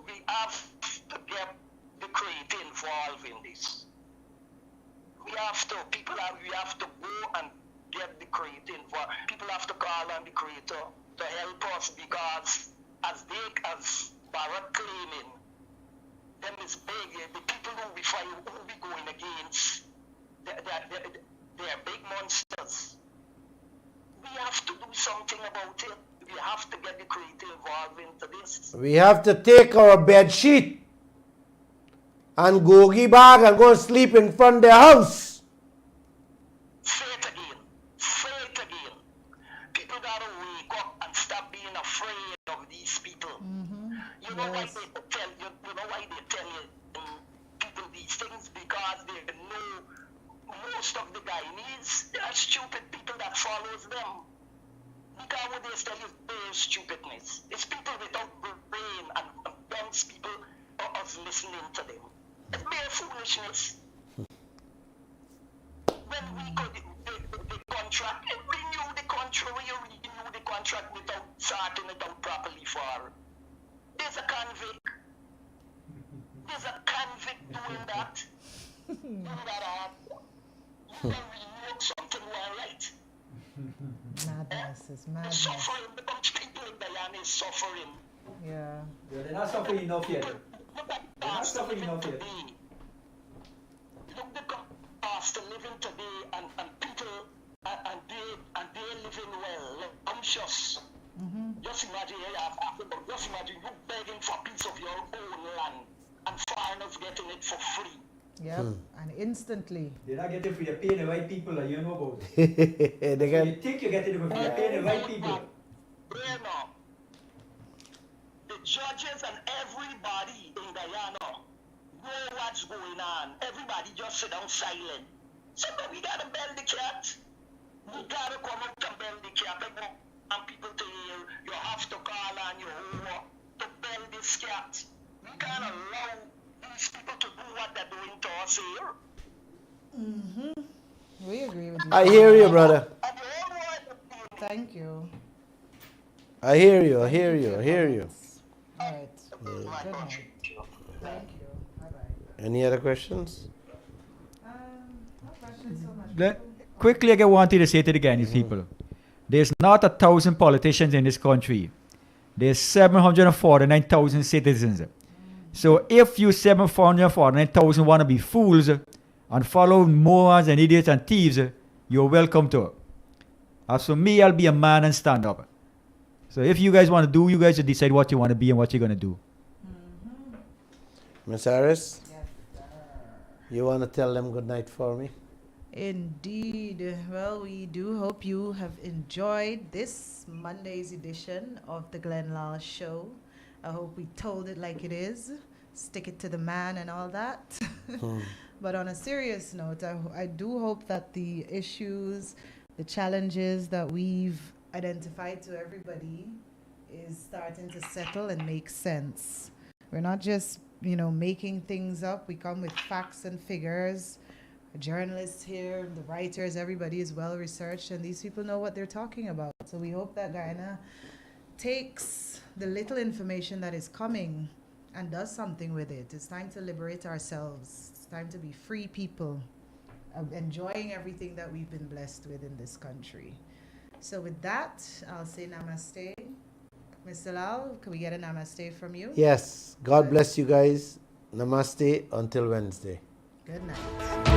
[SPEAKER 8] We have to get the creator involved in this. We have to go and get the creator involved. People have to call on the creator to help us because as Barrett claiming, them is big. The people who we fight, who we going against, they're big monsters. We have to do something about it. We have to get the creator involved into this.
[SPEAKER 1] we have to take our bed sheet and gogi bag and go sleep in front of their house.
[SPEAKER 8] Say it again. Say it again. People gotta wake up and stop being afraid of these people. You know why they tell you? You know why they tell you people these things? Because they know most of the Guyanese, they are stupid people that follows them. Because what they tell you is bare stupidness. It's people without brain and dumb people of us listening to them. It's bare foolishness. When we got the contract, and renew the contract, we renew the contract without sorting it out properly for. There's a convict doing that, you know something well right.
[SPEAKER 2] Madness is
[SPEAKER 8] The
[SPEAKER 2] madness.
[SPEAKER 8] suffering, the bunch of people in Guyana is suffering.
[SPEAKER 2] Yeah.
[SPEAKER 3] They're not suffering enough yet.
[SPEAKER 8] Look at
[SPEAKER 3] They're not
[SPEAKER 8] cost of
[SPEAKER 3] suffering
[SPEAKER 8] living
[SPEAKER 3] enough yet.
[SPEAKER 8] today. Look the cost of living today, and people, and they living well, unctuous. Just imagine, just imagine you begging for a piece of your own land, and foreigners getting it for free.
[SPEAKER 2] Yep. And instantly.
[SPEAKER 3] They're not getting free. They're paying the right people that you know about.
[SPEAKER 1] They
[SPEAKER 3] So you
[SPEAKER 1] can,
[SPEAKER 3] think you're getting it for free. You're paying the right people.
[SPEAKER 8] Bruno, the judges and everybody in Guyana know what's going on. Everybody just sit down silent. So we gotta bell the cat. We gotta come out and bell the cat. And people to hear, you have to call on your over to bell this cat. We can't allow these people to do what they're doing to us here.
[SPEAKER 2] We agree with you.
[SPEAKER 1] I hear you, brother.
[SPEAKER 8] And the whole world,
[SPEAKER 2] Thank you.
[SPEAKER 1] I hear you. I hear you. I hear you.
[SPEAKER 2] All right. Good night. Thank you. Bye-bye.
[SPEAKER 1] Any other questions?
[SPEAKER 2] No questions so much.
[SPEAKER 3] Quickly, I wanted to say to the Guyanese people, there's not 1,000 politicians in this country. There's 749,000 citizens. So if you 749,000 want to be fools and follow morons and idiots and thieves, you're welcome to it. As for me, I'll be a man and stand up. So if you guys want to do, you guys should decide what you want to be and what you're going to do.
[SPEAKER 1] Miss Harris,
[SPEAKER 2] Yes, sir.
[SPEAKER 1] you want to tell them good night for me?
[SPEAKER 2] Indeed. Well, we do hope you have enjoyed this Monday's edition of the Lall Show. I hope we told it like it is. Stick it to the man and all that. But on a serious note, I do hope that the issues, the challenges that we've identified to everybody is starting to settle and make sense. We're not just, making things up. We come with facts and figures. The journalists here, the writers, everybody is well researched, and these people know what they're talking about. So we hope that Guyana takes the little information that is coming and does something with it. It's time to liberate ourselves. It's time to be free people, enjoying everything that we've been blessed with in this country. So with that, I'll say namaste. Mr. Lall, can we get a namaste from you?
[SPEAKER 1] Yes. God bless you guys. Namaste until Wednesday.
[SPEAKER 2] Good night.